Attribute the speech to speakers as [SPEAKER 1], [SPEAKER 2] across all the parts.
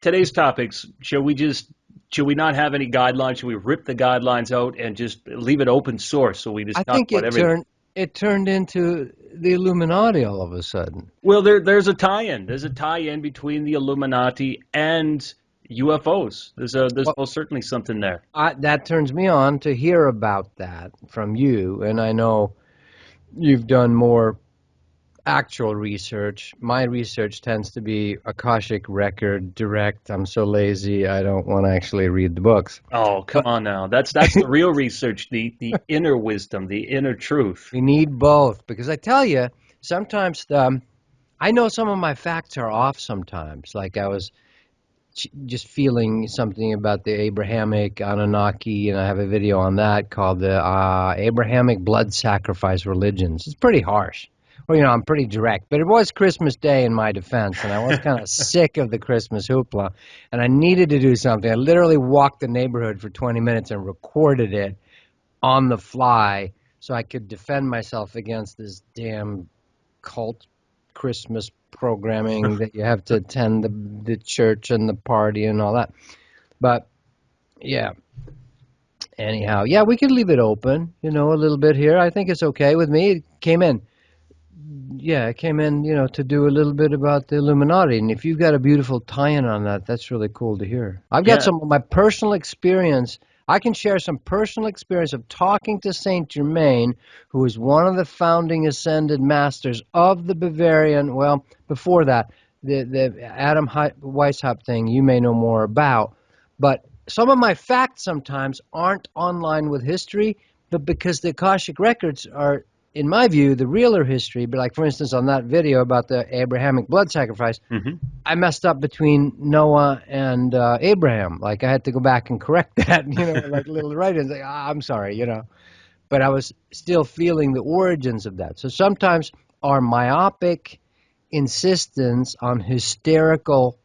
[SPEAKER 1] today's topics, should we not have any guidelines? Should we rip the guidelines out and just leave it open source so we just
[SPEAKER 2] I
[SPEAKER 1] talk
[SPEAKER 2] think
[SPEAKER 1] about everything?
[SPEAKER 2] it turned into the Illuminati all of a sudden.
[SPEAKER 1] Well, there's a tie-in. There's a tie-in between the Illuminati and UFOs. There's
[SPEAKER 2] Well,
[SPEAKER 1] most certainly something there.
[SPEAKER 2] that turns me on to hear about that from you, and I know you've done more actual research. My research tends to be Akashic record, direct. I'm so lazy, I don't want to actually read the books.
[SPEAKER 1] Oh, come
[SPEAKER 2] But
[SPEAKER 1] on now. That's the real research, the inner wisdom, the inner truth.
[SPEAKER 2] we need both, because I tell you, sometimes I know some of my facts are off sometimes. Like I was just feeling something about the Abrahamic Anunnaki, and I have a video on that called the Abrahamic blood sacrifice religions. It's pretty harsh. Well, I'm pretty direct, but it was Christmas Day in my defense, and I was kind of sick of the Christmas hoopla, and I needed to do something. I literally walked the neighborhood for 20 minutes and recorded it on the fly so I could defend myself against this damn cult Christmas programming that you have to attend the church and the party and all that. But yeah, anyhow, yeah, we could leave it open, a little bit here. I think it's okay with me. It came in, to do a little bit about the Illuminati. And if you've got a beautiful tie-in on that, that's really cool to hear. I've got
[SPEAKER 1] Yeah.
[SPEAKER 2] some of my personal experience. I can share some personal experience of talking to Saint Germain, who is one of the founding ascended masters of the Bavarian. Well, before that, the Adam Weishaupt thing you may know more about. But some of my facts sometimes aren't online with history, but because the Akashic records are, in my view, the realer history. But like, for instance, on that video about the Abrahamic blood sacrifice,
[SPEAKER 1] Hmm.
[SPEAKER 2] I messed up between Noah and Abraham. Like, I had to go back and correct that, like little write-ins. Like, I'm sorry, But I was still feeling the origins of that. So sometimes our myopic insistence on historical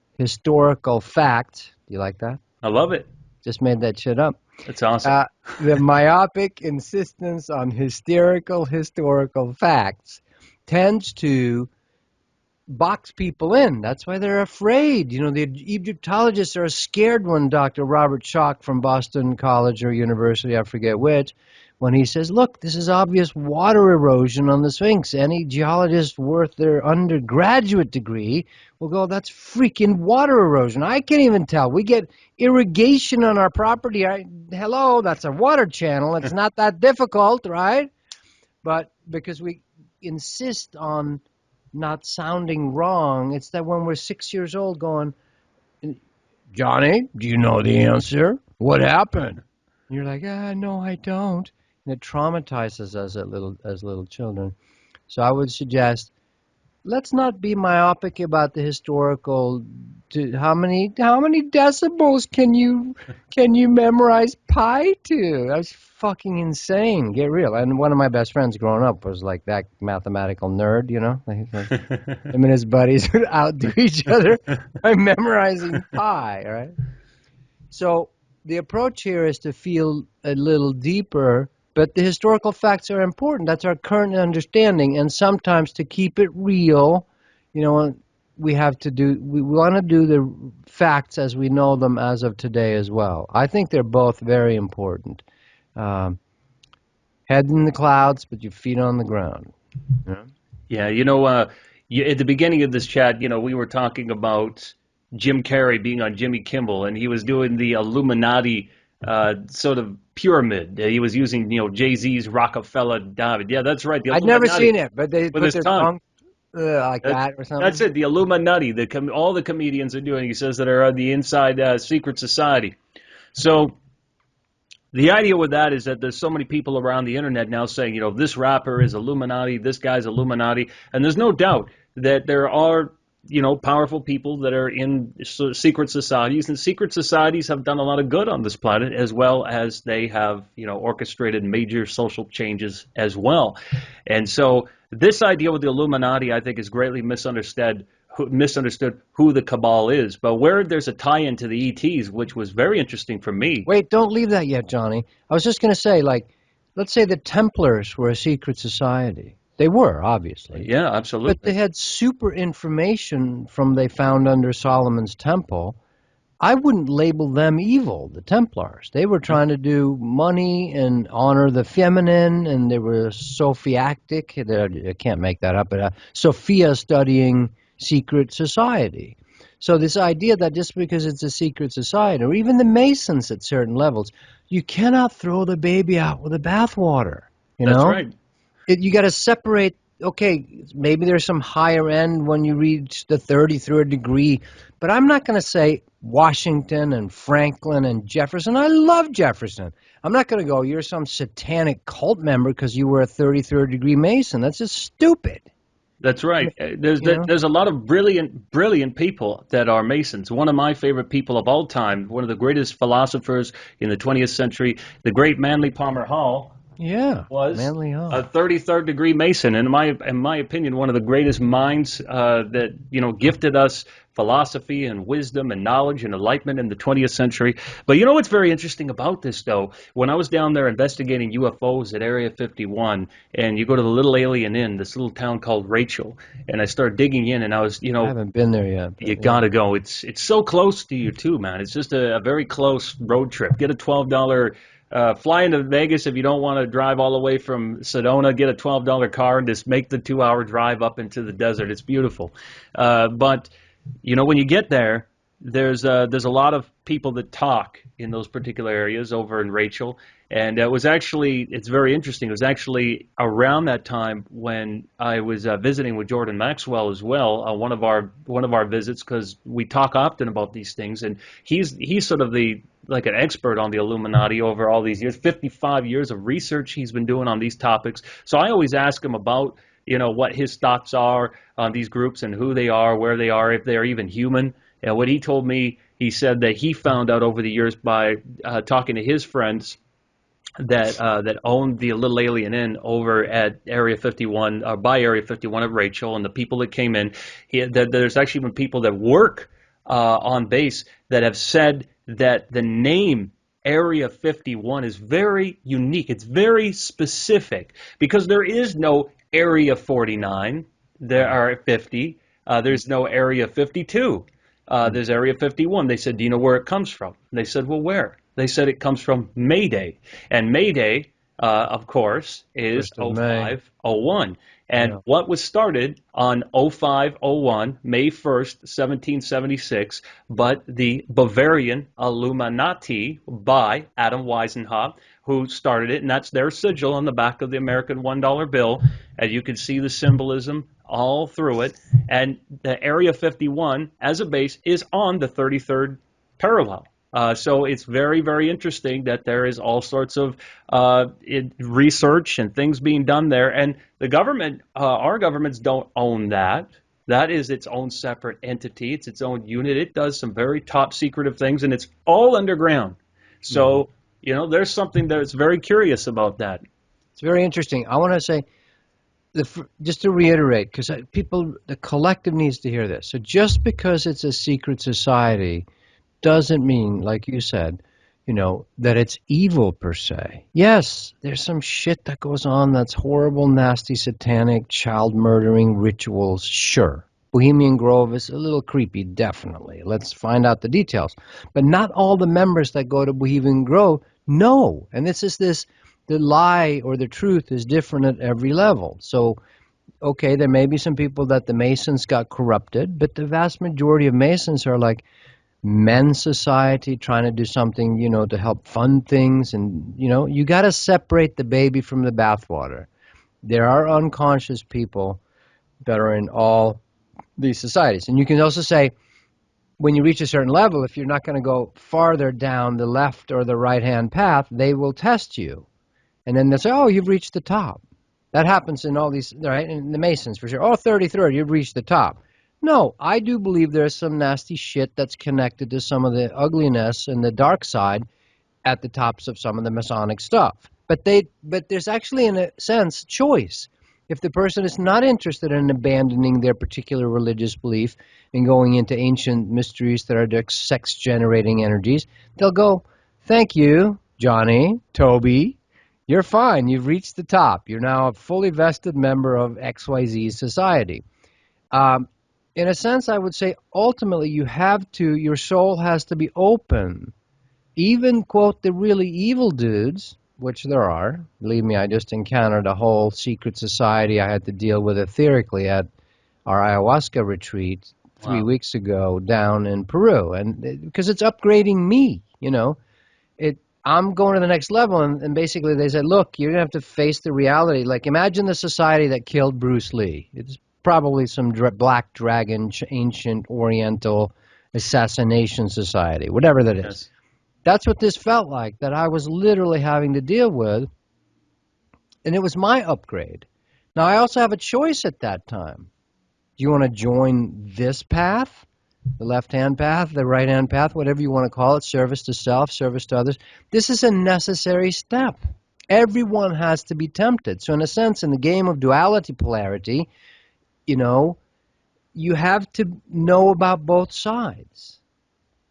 [SPEAKER 2] fact, do you like that?
[SPEAKER 1] I love it.
[SPEAKER 2] Just made that shit up.
[SPEAKER 1] That's awesome.
[SPEAKER 2] The myopic insistence on historical facts tends to box people in. That's why they're afraid. The Egyptologists are scared when Dr. Robert Schoch from Boston College or University, I forget which, when he says, look, this is obvious water erosion on the Sphinx. Any geologist worth their undergraduate degree will go, that's freaking water erosion. I can't even tell. We get irrigation on our property. Hello, that's a water channel. It's not that difficult, right? But because we insist on not sounding wrong, it's that when we're 6 years old going, Johnny, do you know the answer? What happened? And you're like, no, I don't. And it traumatizes us as little children. So I would suggest, let's not be myopic about the historical. How many decibels can you memorize pi to? That's fucking insane. Get real. And one of my best friends growing up was like that mathematical nerd. Him and his buddies would outdo each other by memorizing pi. Right. So the approach here is to feel a little deeper. But the historical facts are important. That's our current understanding. And sometimes to keep it real, we want to do the facts as we know them as of today as well. I think they're both very important. Head in the clouds, but your feet on the ground.
[SPEAKER 1] Yeah, at the beginning of this chat, we were talking about Jim Carrey being on Jimmy Kimmel, and he was doing the Illuminati sort of pyramid. He was using, Jay-Z's Rockefeller David. Yeah, that's right.
[SPEAKER 2] I'd never seen it, but they
[SPEAKER 1] with
[SPEAKER 2] put
[SPEAKER 1] his
[SPEAKER 2] their
[SPEAKER 1] tongue
[SPEAKER 2] like that or something.
[SPEAKER 1] That's it. The Illuminati. All the comedians are doing. He says that are on the inside secret society. So the idea with that is that there's so many people around the internet now saying, this rapper is Illuminati, this guy's Illuminati, and there's no doubt that there are powerful people that are in secret societies, and secret societies have done a lot of good on this planet, as well as they have, orchestrated major social changes as well. And so this idea with the Illuminati, I think, is greatly misunderstood who the Cabal is. But where there's a tie-in to the ETs, which was very interesting for me.
[SPEAKER 2] Wait, don't leave that yet, Johnny. I was just going to say, let's say the Templars were a secret society. They were, obviously.
[SPEAKER 1] Yeah, absolutely.
[SPEAKER 2] But they had super information from they found under Solomon's temple I wouldn't label them evil, the Templars. They were trying to do money and honor the feminine, and they were Sophiactic. I can't make that up, but Sophia studying secret society. So this idea that just because it's a secret society, or even the Masons at certain levels, you cannot throw the baby out with the bathwater. You
[SPEAKER 1] That's
[SPEAKER 2] know,
[SPEAKER 1] right.
[SPEAKER 2] you got to separate. Okay, maybe there's some higher end when you reach the 33rd degree, but I'm not going to say Washington and Franklin and Jefferson. I love Jefferson. I'm not going to go, you're some satanic cult member because you were a 33rd degree Mason. That's just stupid.
[SPEAKER 1] That's right.
[SPEAKER 2] You know?
[SPEAKER 1] There's a lot of brilliant people that are Masons. One of my favorite people of all time, one of the greatest philosophers in the 20th century, the great Manly Palmer Hall,
[SPEAKER 2] Yeah,
[SPEAKER 1] was
[SPEAKER 2] Manly
[SPEAKER 1] a
[SPEAKER 2] Hall.
[SPEAKER 1] 33rd degree Mason, and in my opinion, one of the greatest minds that gifted us philosophy and wisdom and knowledge and enlightenment in the 20th century. But you know what's very interesting about this, though? When I was down there investigating UFOs at Area 51, and you go to the Little Alien Inn, this little town called Rachel, and I started digging in, and I was,
[SPEAKER 2] I haven't been there yet,
[SPEAKER 1] you
[SPEAKER 2] but yeah.
[SPEAKER 1] gotta go. It's so close to you too, man. It's just a very close road trip. Get a $12 fly into Vegas if you don't want to drive all the way from Sedona. Get a $12 car and just make the 2 hour drive up into the desert. It's beautiful. But when you get there, there's a lot of people that talk in those particular areas over in Rachel, and it's very interesting. It was actually around that time when I was visiting with Jordan Maxwell as well, one of our visits, because we talk often about these things, and he's sort of like an expert on the Illuminati over all these years, 55 years of research he's been doing on these topics. So I always ask him about what his thoughts are on these groups and who they are, where they are, if they're even human. And what he told me, he said that he found out over the years by talking to his friends that owned the Little Alien Inn over at Area 51, by Area 51 at Rachel, and the people that came in. That there's actually been people that work on base that have said that the name Area 51 is very unique. It's very specific because there is no Area 49. There are 50. There's no Area 52. There's Area 51. They said, do you know where it comes from? And they said, well, where? They said it comes from Mayday. And Mayday, of course, is 0501. And
[SPEAKER 2] Yeah.
[SPEAKER 1] what was started on 0501, May 1st, 1776, but the Bavarian Illuminati by Adam Weisenhoff, who started it, and that's their sigil on the back of the American $1 bill, and you can see the symbolism all through it. And the Area 51, as a base, is on the 33rd parallel. So it's very, very interesting that there is all sorts of research and things being done there. And the government, our governments don't own that. That is its own separate entity. It's its own unit. It does some very top secretive things, and it's all underground. So, there's something that's very curious about that.
[SPEAKER 2] It's very interesting. I want to say, just to reiterate, because the collective needs to hear this. So just because it's a secret society doesn't mean, like you said, that it's evil per se. Yes, there's some shit that goes on that's horrible, nasty, satanic, child murdering rituals. Sure. Bohemian Grove is a little creepy, definitely. Let's find out the details. But not all the members that go to Bohemian Grove know. And the lie or the truth is different at every level. So, okay, there may be some people that the Masons got corrupted, but the vast majority of Masons are like men's society trying to do something, to help fund things. And, you got to separate the baby from the bathwater. There are unconscious people that are in all these societies. And you can also say, when you reach a certain level, if you're not going to go farther down the left or the right-hand path, they will test you. And then they'll say, oh, you've reached the top. That happens in all these, right? In the Masons, for sure. Oh, 33rd, you've reached the top. No, I do believe there's some nasty shit that's connected to some of the ugliness and the dark side at the tops of some of the Masonic stuff. But there's actually, in a sense, choice. If the person is not interested in abandoning their particular religious belief and going into ancient mysteries that are sex-generating energies, they'll go, thank you, Jonny, Toby. You're fine. You've reached the top. You're now a fully vested member of XYZ society. in a sense, I would say ultimately your soul has to be open. Even, quote, the really evil dudes, which there are. Believe me, I just encountered a whole secret society I had to deal with etherically at our ayahuasca retreat 3 weeks ago down in Peru. And because it's upgrading me, I'm going to the next level. And basically they said, look, you're going to have to face the reality. Like, imagine the society that killed Bruce Lee. It's probably some black dragon, ancient oriental assassination society, whatever that is.
[SPEAKER 1] Yes.
[SPEAKER 2] That's what this felt like, that I was literally having to deal with, and it was my upgrade. Now, I also have a choice at that time. Do you want to join this path, the left-hand path, the right-hand path, whatever you want to call it, service to self, service to others? This is a necessary step. Everyone has to be tempted. So in a sense, in the game of duality polarity, you have to know about both sides.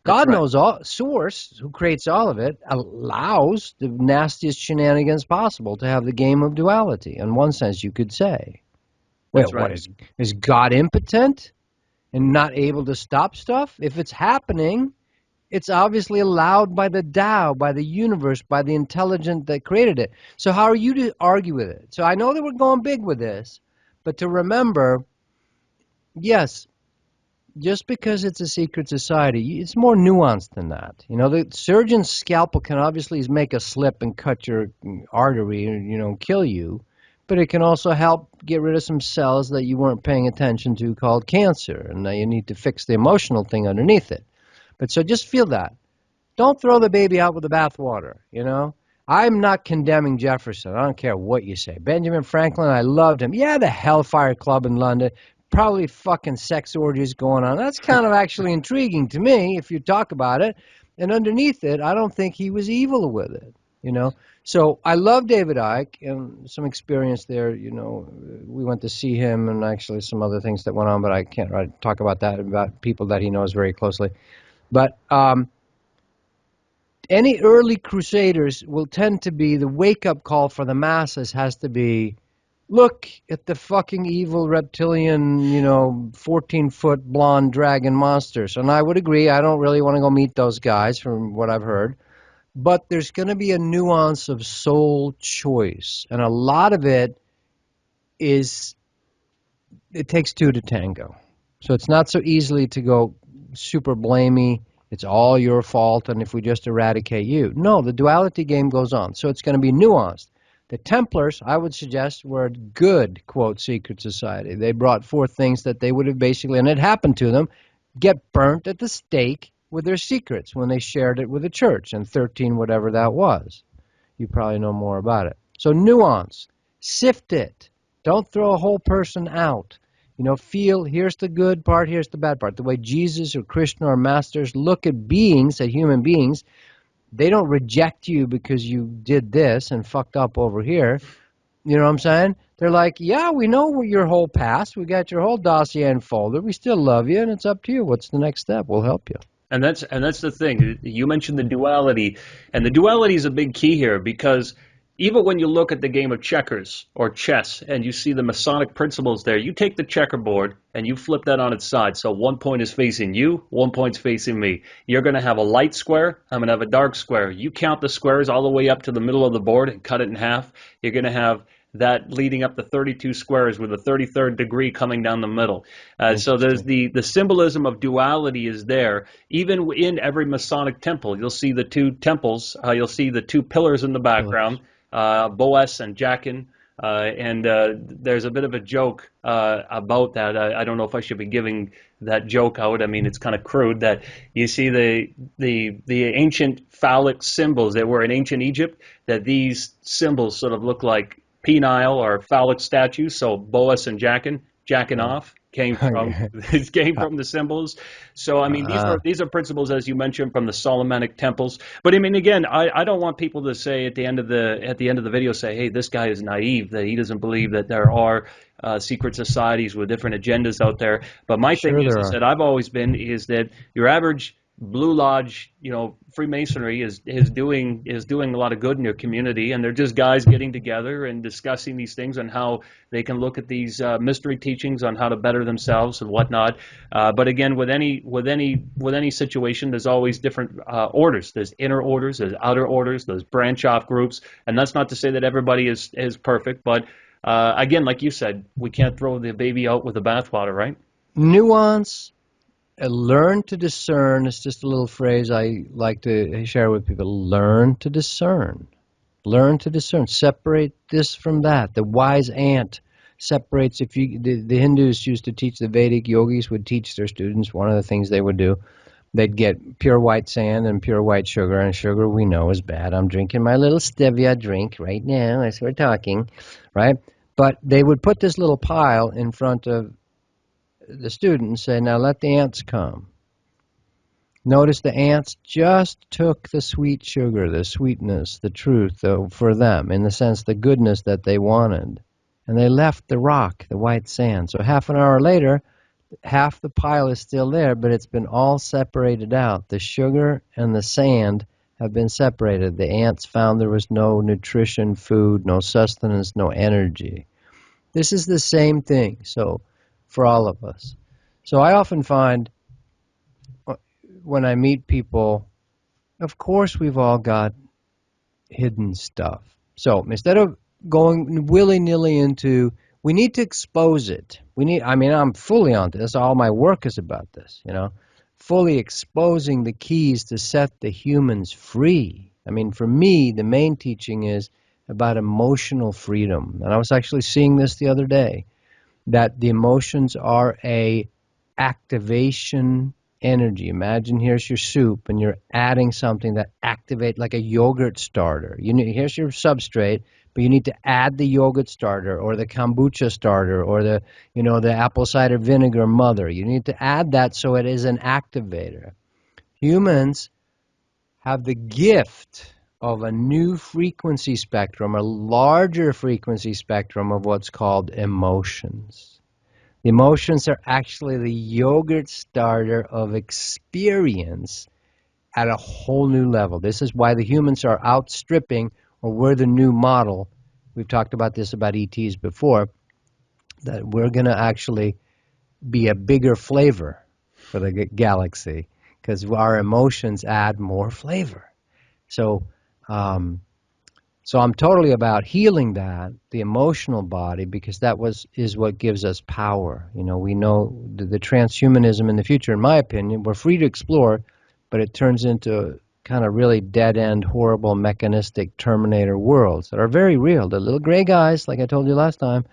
[SPEAKER 2] God knows all. Source, who creates all of it, allows the nastiest shenanigans possible to have the game of duality. In one sense, you could say. Well, what is God impotent and not able to stop stuff? If it's happening, it's obviously allowed by the Tao, by the universe, by the intelligent that created it. So how are you to argue with it? So I know that we're going big with this, but to remember, yes, just because it's a secret society, it's more nuanced than that. The surgeon's scalpel can obviously make a slip and cut your artery and, kill you, but it can also help get rid of some cells that you weren't paying attention to called cancer, and now you need to fix the emotional thing underneath it. But so just feel that. Don't throw the baby out with the bathwater, I'm not condemning Jefferson. I don't care what you say. Benjamin Franklin, I loved him. Yeah, the Hellfire Club in London. Probably fucking sex orgies going on. That's kind of actually intriguing to me if you talk about it. And underneath it, I don't think he was evil with it, So I love David Icke and some experience there, We went to see him and actually some other things that went on, but I can't talk about that, about people that he knows very closely. But any early crusaders will tend to be, the wake-up call for the masses has to be, look at the fucking evil reptilian, 14-foot blonde dragon monsters. And I would agree, I don't really want to go meet those guys from what I've heard. But there's going to be a nuance of soul choice. And a lot of it takes two to tango. So it's not so easily to go super blamey, it's all your fault, and if we just eradicate you. No, the duality game goes on. So it's going to be nuanced. The Templars, I would suggest, were a good, quote, secret society. They brought forth things that they would have basically, and it happened to them, get burnt at the stake with their secrets when they shared it with the church in 13, whatever that was. You probably know more about it. So nuance. Sift it. Don't throw a whole person out. Feel, here's the good part, here's the bad part. The way Jesus or Krishna or masters look at beings, at human beings, they don't reject you because you did this and fucked up over here. You know what I'm saying? They're like, yeah, we know your whole past. We got your whole dossier unfolded. We still love you, and it's up to you. What's the next step? We'll help you.
[SPEAKER 1] And that's the thing. You mentioned the duality, and the duality is a big key here because even when you look at the game of checkers or chess and you see the Masonic principles there, you take the checkerboard and you flip that on its side. So one point is facing you, one point's facing me. You're going to have a light square. I'm going to have a dark square. You count the squares all the way up to the middle of the board and cut it in half. You're going to have that leading up to 32 squares with a 33rd degree coming down the middle. So there's the symbolism of duality is there. Even in every Masonic temple, you'll see the two temples. You'll see the two pillars in the background. Boas and Jachin, and there's a bit of a joke about that. I don't know if I should be giving that joke out. I mean, it's kind of crude that you see the ancient phallic symbols that were in ancient Egypt, that these symbols sort of look like penile or phallic statues. So Boas and Jachin, jacking off, came from the symbols. So I mean, these are principles, as you mentioned, from the Solomonic temples. But I mean, again, I don't want people to say at the end of the video, say, hey, this guy is naive, that he doesn't believe that there are secret societies with different agendas out there. But my thing is that I've always been is that your average Blue Lodge, Freemasonry is doing a lot of good in their community, and they're just guys getting together and discussing these things and how they can look at these mystery teachings on how to better themselves and whatnot. But again, with any situation, there's always different orders. There's inner orders, there's outer orders, there's branch off groups, and that's not to say that everybody is perfect, but again, like you said, we can't throw the baby out with the bathwater, right?
[SPEAKER 2] Nuance. Learn to discern is just a little phrase I like to share with people. Learn to discern. Learn to discern. Separate this from that. The wise ant separates. The Hindus used to teach, the Vedic yogis would teach their students, one of the things they would do, they'd get pure white sand and pure white sugar, and sugar we know is bad. I'm drinking my little stevia drink right now as we're talking, right? But they would put this little pile in front of the student and say, now let the ants come. Notice the ants just took the sweet sugar, the sweetness, the truth for them, in the sense the goodness that they wanted. And they left the rock, the white sand. So half an hour later, half the pile is still there, but it's been all separated out. The sugar and the sand have been separated. The ants found there was no nutrition, food, no sustenance, no energy. This is the same thing. So for all of us. So I often find when I meet people, of course we've all got hidden stuff. So instead of going willy-nilly into, we need to expose it. I'm fully on this. All my work is about this, fully exposing the keys to set the humans free. For me, the main teaching is about emotional freedom. And I was actually seeing this the other day, that the emotions are a activation energy. Imagine here's your soup and you're adding something that activates, like a yogurt starter. Here's your substrate, but you need to add the yogurt starter or the kombucha starter or the apple cider vinegar mother. You need to add that so it is an activator. Humans have the gift of a new frequency spectrum, a larger frequency spectrum of what's called emotions. The emotions are actually the yogurt starter of experience at a whole new level. This is why the humans are outstripping, or we're the new model. We've talked about this about ETs before, that we're going to actually be a bigger flavor for the galaxy because our emotions add more flavor. So I'm totally about healing the emotional body, because that is what gives us power. We know the transhumanism in the future, in my opinion, we're free to explore, but it turns into kind of really dead-end, horrible, mechanistic Terminator worlds that are very real. The little gray guys, like I told you last time,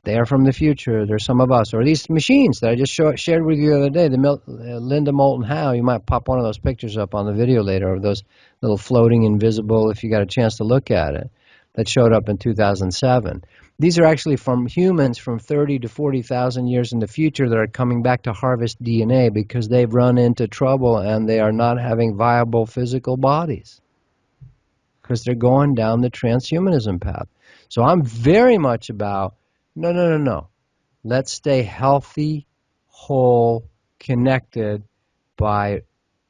[SPEAKER 2] they are from the future. They're some of us. Or these machines that I just shared with you the other day, the Linda Moulton Howe. You might pop one of those pictures up on the video later, of those little floating invisible, if you got a chance to look at it, that showed up in 2007. These are actually from humans from 30 to 40,000 years in the future that are coming back to harvest DNA because they've run into trouble and they are not having viable physical bodies because they're going down the transhumanism path. So I'm very much about, no. Let's stay healthy, whole, connected by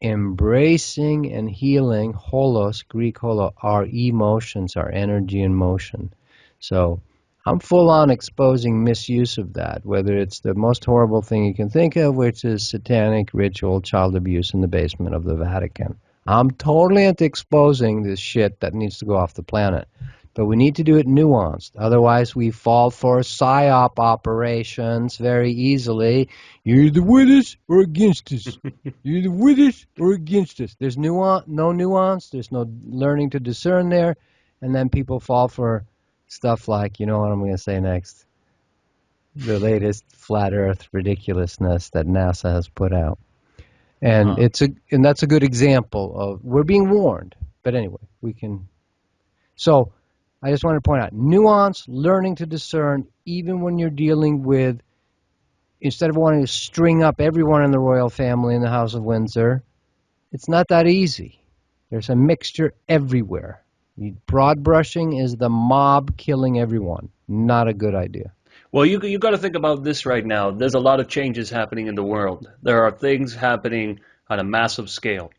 [SPEAKER 2] embracing and healing, holos, Greek holo, our emotions, our energy and motion. So I'm full on exposing misuse of that, whether it's the most horrible thing you can think of, which is satanic ritual child abuse in the basement of the Vatican. I'm totally into exposing this shit that needs to go off the planet. But we need to do it nuanced. Otherwise, we fall for psyop operations very easily. You're either with us or against us. You're either with us or against us. There's no nuance. There's no learning to discern there. And then people fall for stuff like, you know what I'm going to say next? The latest flat earth ridiculousness that NASA has put out. And that's a good example of, we're being warned. But anyway, we can. So I just want to point out, nuance, learning to discern, even when you're dealing with, instead of wanting to string up everyone in the royal family in the House of Windsor, it's not that easy. There's a mixture everywhere. Broad brushing is the mob killing everyone. Not a good idea.
[SPEAKER 1] Well, you got to think about this right now. There's a lot of changes happening in the world. There are things happening on a massive scale.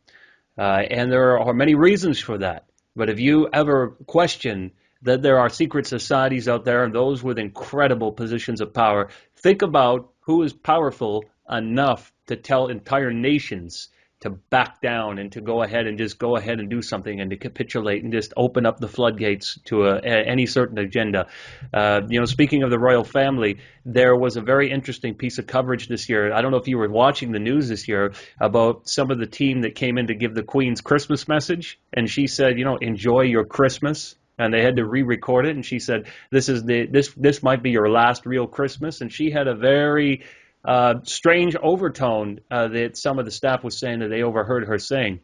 [SPEAKER 1] And there are many reasons for that. But if you ever question that there are secret societies out there and those with incredible positions of power, think about who is powerful enough to tell entire nations to back down and to go ahead and just go ahead and do something and to capitulate and just open up the floodgates to any certain agenda. Speaking of the royal family, there was a very interesting piece of coverage this year. I don't know if you were watching the news this year about some of the team that came in to give the Queen's Christmas message, and she said, enjoy your Christmas. And they had to re-record it, and she said, this might be your last real Christmas. And she had a very strange overtone that some of the staff was saying that they overheard her saying.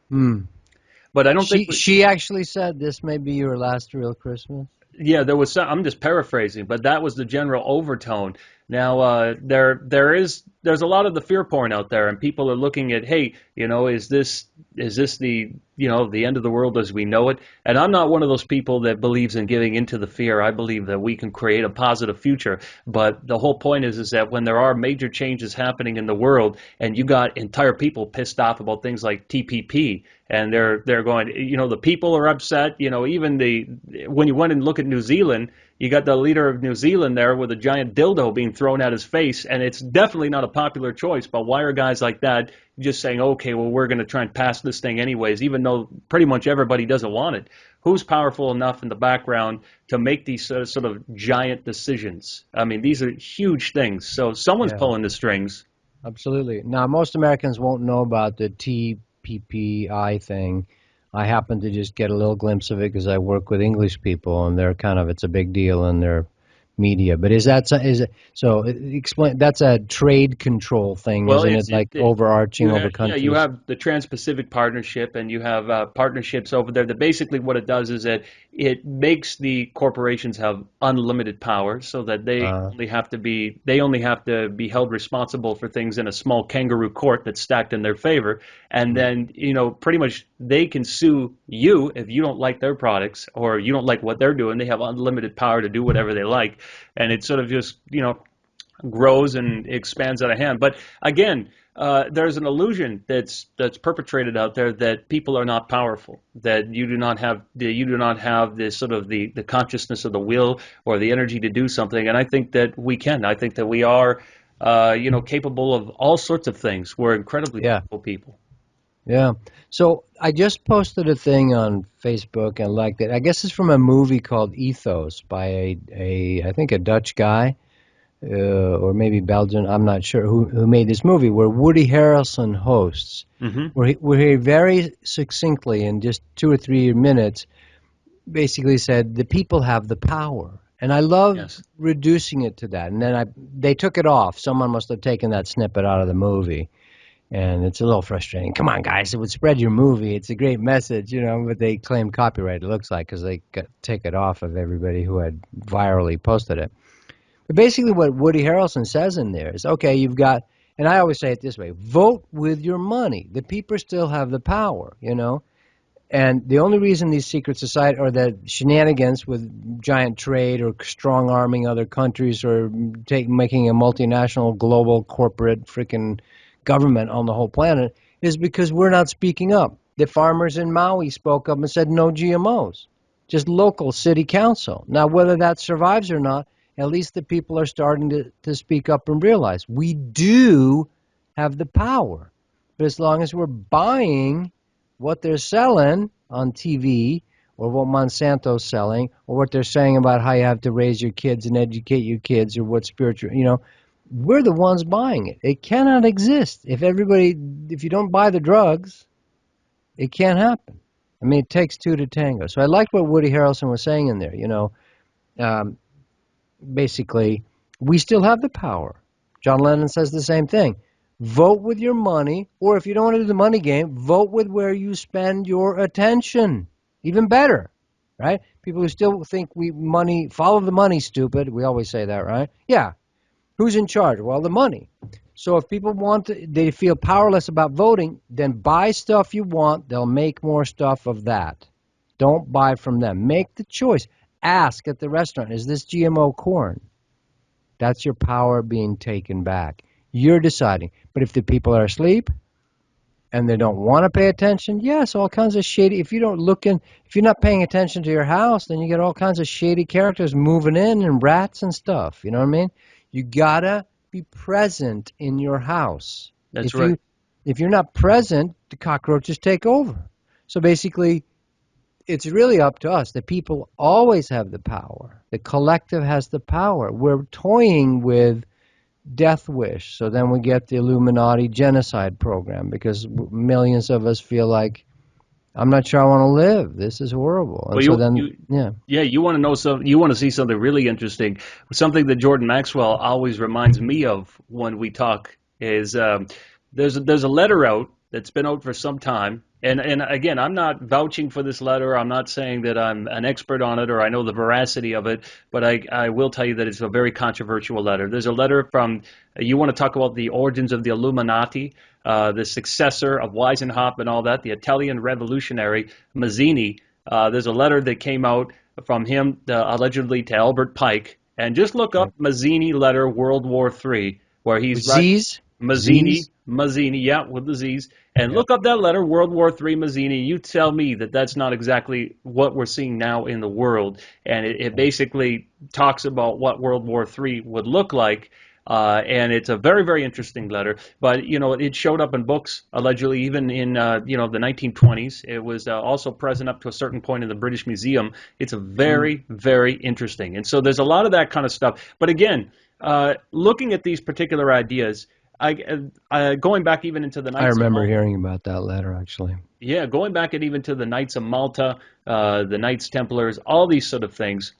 [SPEAKER 1] But I don't think
[SPEAKER 2] she actually said this may be your last real Christmas.
[SPEAKER 1] Yeah, there was some, I'm just paraphrasing, but that was the general overtone. Now, there's a lot of the fear porn out there, and people are looking at, hey, is this the the end of the world as we know it? And I'm not one of those people that believes in giving into the fear. I believe that we can create a positive future. But the whole point is that when there are major changes happening in the world, and you got entire people pissed off about things like TPP, and they're going, the people are upset. Even when you went and look at New Zealand, you got the leader of New Zealand there with a giant dildo being thrown at his face, and it's definitely not a popular choice. But why are guys like that just saying, okay, well, we're going to try and pass this thing anyways, even though pretty much everybody doesn't want it? Who's powerful enough in the background to make these sort of giant decisions? I mean, these are huge things. So someone's pulling the strings.
[SPEAKER 2] Absolutely. Now, most Americans won't know about the TPPI thing. I happen to just get a little glimpse of it because I work with English people, and it's a big deal in their media. But explain, that's a trade control thing, isn't it? Like overarching over countries?
[SPEAKER 1] Yeah, you have the Trans-Pacific Partnership, and you have partnerships over there that basically what it does is that it makes the corporations have unlimited power, so that they only have to be held responsible for things in a small kangaroo court that's stacked in their favor. And then, pretty much they can sue you if you don't like their products or you don't like what they're doing. They have unlimited power to do whatever they like. And it sort of just, grows and expands out of hand. But again, there's an illusion that's perpetrated out there that people are not powerful, that you do not have this sort of the consciousness of the will or the energy to do something. And I think that we can. I think that we are, capable of all sorts of things. We're incredibly powerful people.
[SPEAKER 2] Yeah. So I just posted a thing on Facebook and liked it. I guess it's from a movie called Ethos by I think a Dutch guy, or maybe Belgian. I'm not sure who made this movie where Woody Harrelson hosts, where he very succinctly in just 2 or 3 minutes basically said the people have the power. And I love reducing it to that. And then they took it off. Someone must have taken that snippet out of the movie. And it's a little frustrating. Come on, guys, it would spread your movie. It's a great message, but they claim copyright, it looks like, because they take it off of everybody who had virally posted it. But basically what Woody Harrelson says in there is, okay, you've got, and I always say it this way, vote with your money. The people still have the power, And the only reason these secret societies or the shenanigans with giant trade or strong arming other countries or making a multinational global corporate freaking government on the whole planet is because we're not speaking up. The farmers in Maui spoke up and said no GMOs, just local city council. Now, whether that survives or not, at least the people are starting to speak up and realize we do have the power. But as long as we're buying what they're selling on TV or what Monsanto's selling or what they're saying about how you have to raise your kids and educate your kids or what spiritual, we're the ones buying it. It cannot exist. If you don't buy the drugs, it can't happen. I mean, it takes two to tango. So I liked what Woody Harrelson was saying in there, basically, we still have the power. John Lennon says the same thing. Vote with your money, or if you don't want to do the money game, vote with where you spend your attention. Even better, right? People who still think follow the money, stupid. We always say that, right? Yeah. Who's in charge? Well, the money. So if people they feel powerless about voting, then buy stuff you want. They'll make more stuff of that. Don't buy from them. Make the choice. Ask at the restaurant, is this GMO corn? That's your power being taken back. You're deciding. But if the people are asleep, and they don't want to pay attention, yes, all kinds of shady. If you're not paying attention to your house, then you get all kinds of shady characters moving in and rats and stuff. You know what I mean? You gotta be present in your house.
[SPEAKER 1] That's right.
[SPEAKER 2] If you're not present, the cockroaches take over. So basically, it's really up to us. The people always have the power. The collective has the power. We're toying with death wish. So then we get the Illuminati genocide program because millions of us feel like, I'm not sure I want to live. This is horrible. And
[SPEAKER 1] well, you want to know you want to see something really interesting. Something that Jordan Maxwell always reminds me of when we talk is there's a letter out that's been out for some time. And again, I'm not vouching for this letter. I'm not saying that I'm an expert on it or I know the veracity of it, but I will tell you that it's a very controversial letter. There's a letter from, you want to talk about the origins of the Illuminati, the successor of Weisenhoff and all that, the Italian revolutionary Mazzini. There's a letter that came out from him allegedly to Albert Pike. And just look up Mazzini letter World War III, where he's
[SPEAKER 2] Z's?
[SPEAKER 1] Mazzini, yeah, with the Z's. And look up that letter, World War III Mazzini. You tell me that that's not exactly what we're seeing now in the world. And it basically talks about what World War III would look like. And it's a very, very interesting letter. But, it showed up in books, allegedly, even in, the 1920s. It was also present up to a certain point in the British Museum. It's a very, very interesting. And so there's a lot of that kind of stuff. But again, looking at these particular ideas, going back even into the Knights.
[SPEAKER 2] I remember hearing about that letter, actually.
[SPEAKER 1] Yeah, going back even to the Knights of Malta, the Knights Templars, all these sort of things.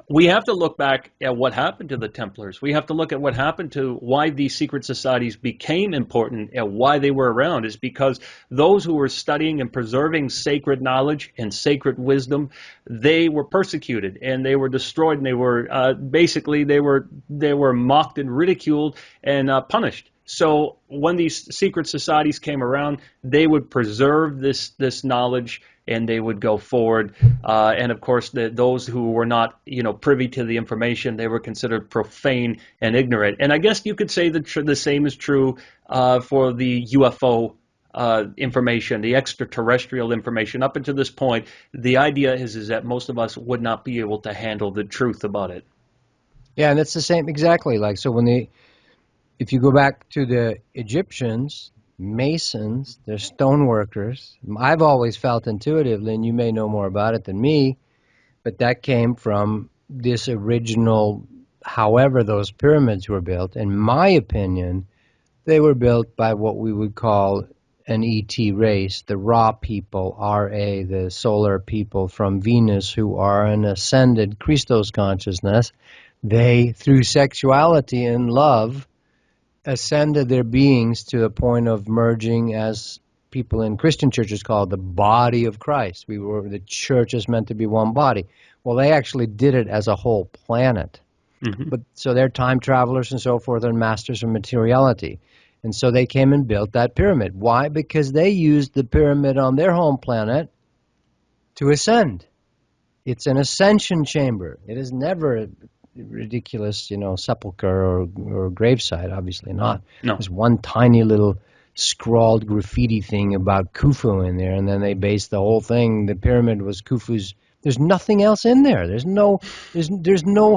[SPEAKER 1] We have to look back at what happened to the Templars. We have to look at what happened to why these secret societies became important and why they were around is because those who were studying and preserving sacred knowledge and sacred wisdom, they were persecuted and they were destroyed and they were basically they were mocked and ridiculed and punished. So when these secret societies came around, they would preserve this knowledge and they would go forward. And of course, those who were not, privy to the information, they were considered profane and ignorant. And I guess you could say that the same is true for the UFO information, the extraterrestrial information. Up until this point, the idea is that most of us would not be able to handle the truth about it.
[SPEAKER 2] Yeah, and it's the same exactly. Like, so if you go back to the Egyptians, Masons, they're stoneworkers. I've always felt intuitively, and you may know more about it than me, but that came from this original, however those pyramids were built. In my opinion, they were built by what we would call an ET race, the Ra people, RA, the solar people from Venus who are an ascended Christos consciousness. They, through sexuality and love, ascended their beings to the point of merging, as people in Christian churches call it, the body of Christ. The church is meant to be one body. Well, they actually did it as a whole planet. Mm-hmm. But so they're time travelers and so forth and masters of materiality. And so they came and built that pyramid. Why? Because they used the pyramid on their home planet to ascend. It's an ascension chamber. It is never ridiculous, sepulcher or gravesite, obviously not.
[SPEAKER 1] No.
[SPEAKER 2] There's one tiny little scrawled graffiti thing about Khufu in there, and then they based the whole thing. The pyramid was Khufu's. There's nothing else in there. There's no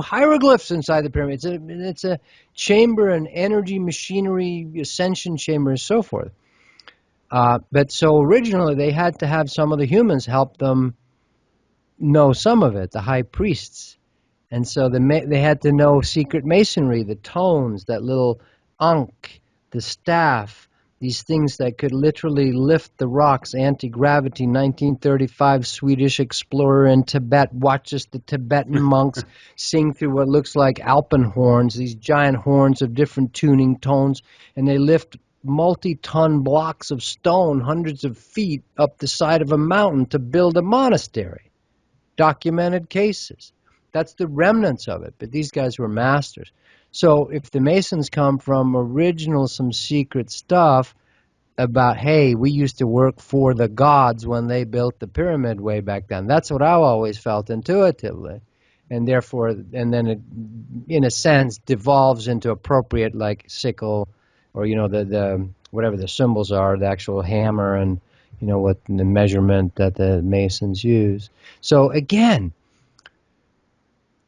[SPEAKER 2] hieroglyphs inside the pyramid. It's a chamber, an energy machinery ascension chamber, and so forth. But so originally they had to have some of the humans help them know some of it, the high priests. And so they had to know secret masonry, the tones, that little ankh, the staff, these things that could literally lift the rocks, anti-gravity. 1935 Swedish explorer in Tibet watches the Tibetan monks sing through what looks like alpenhorns, these giant horns of different tuning tones, and they lift multi-ton blocks of stone, hundreds of feet up the side of a mountain to build a monastery. Documented cases. That's the remnants of it, but these guys were masters. So if the Masons come from some secret stuff about, hey, we used to work for the gods when they built the pyramid way back then. That's what I always felt intuitively. And therefore, and then it, in a sense, devolves into appropriate, like sickle or, the whatever the symbols are, the actual hammer and, what the measurement that the Masons use. So again,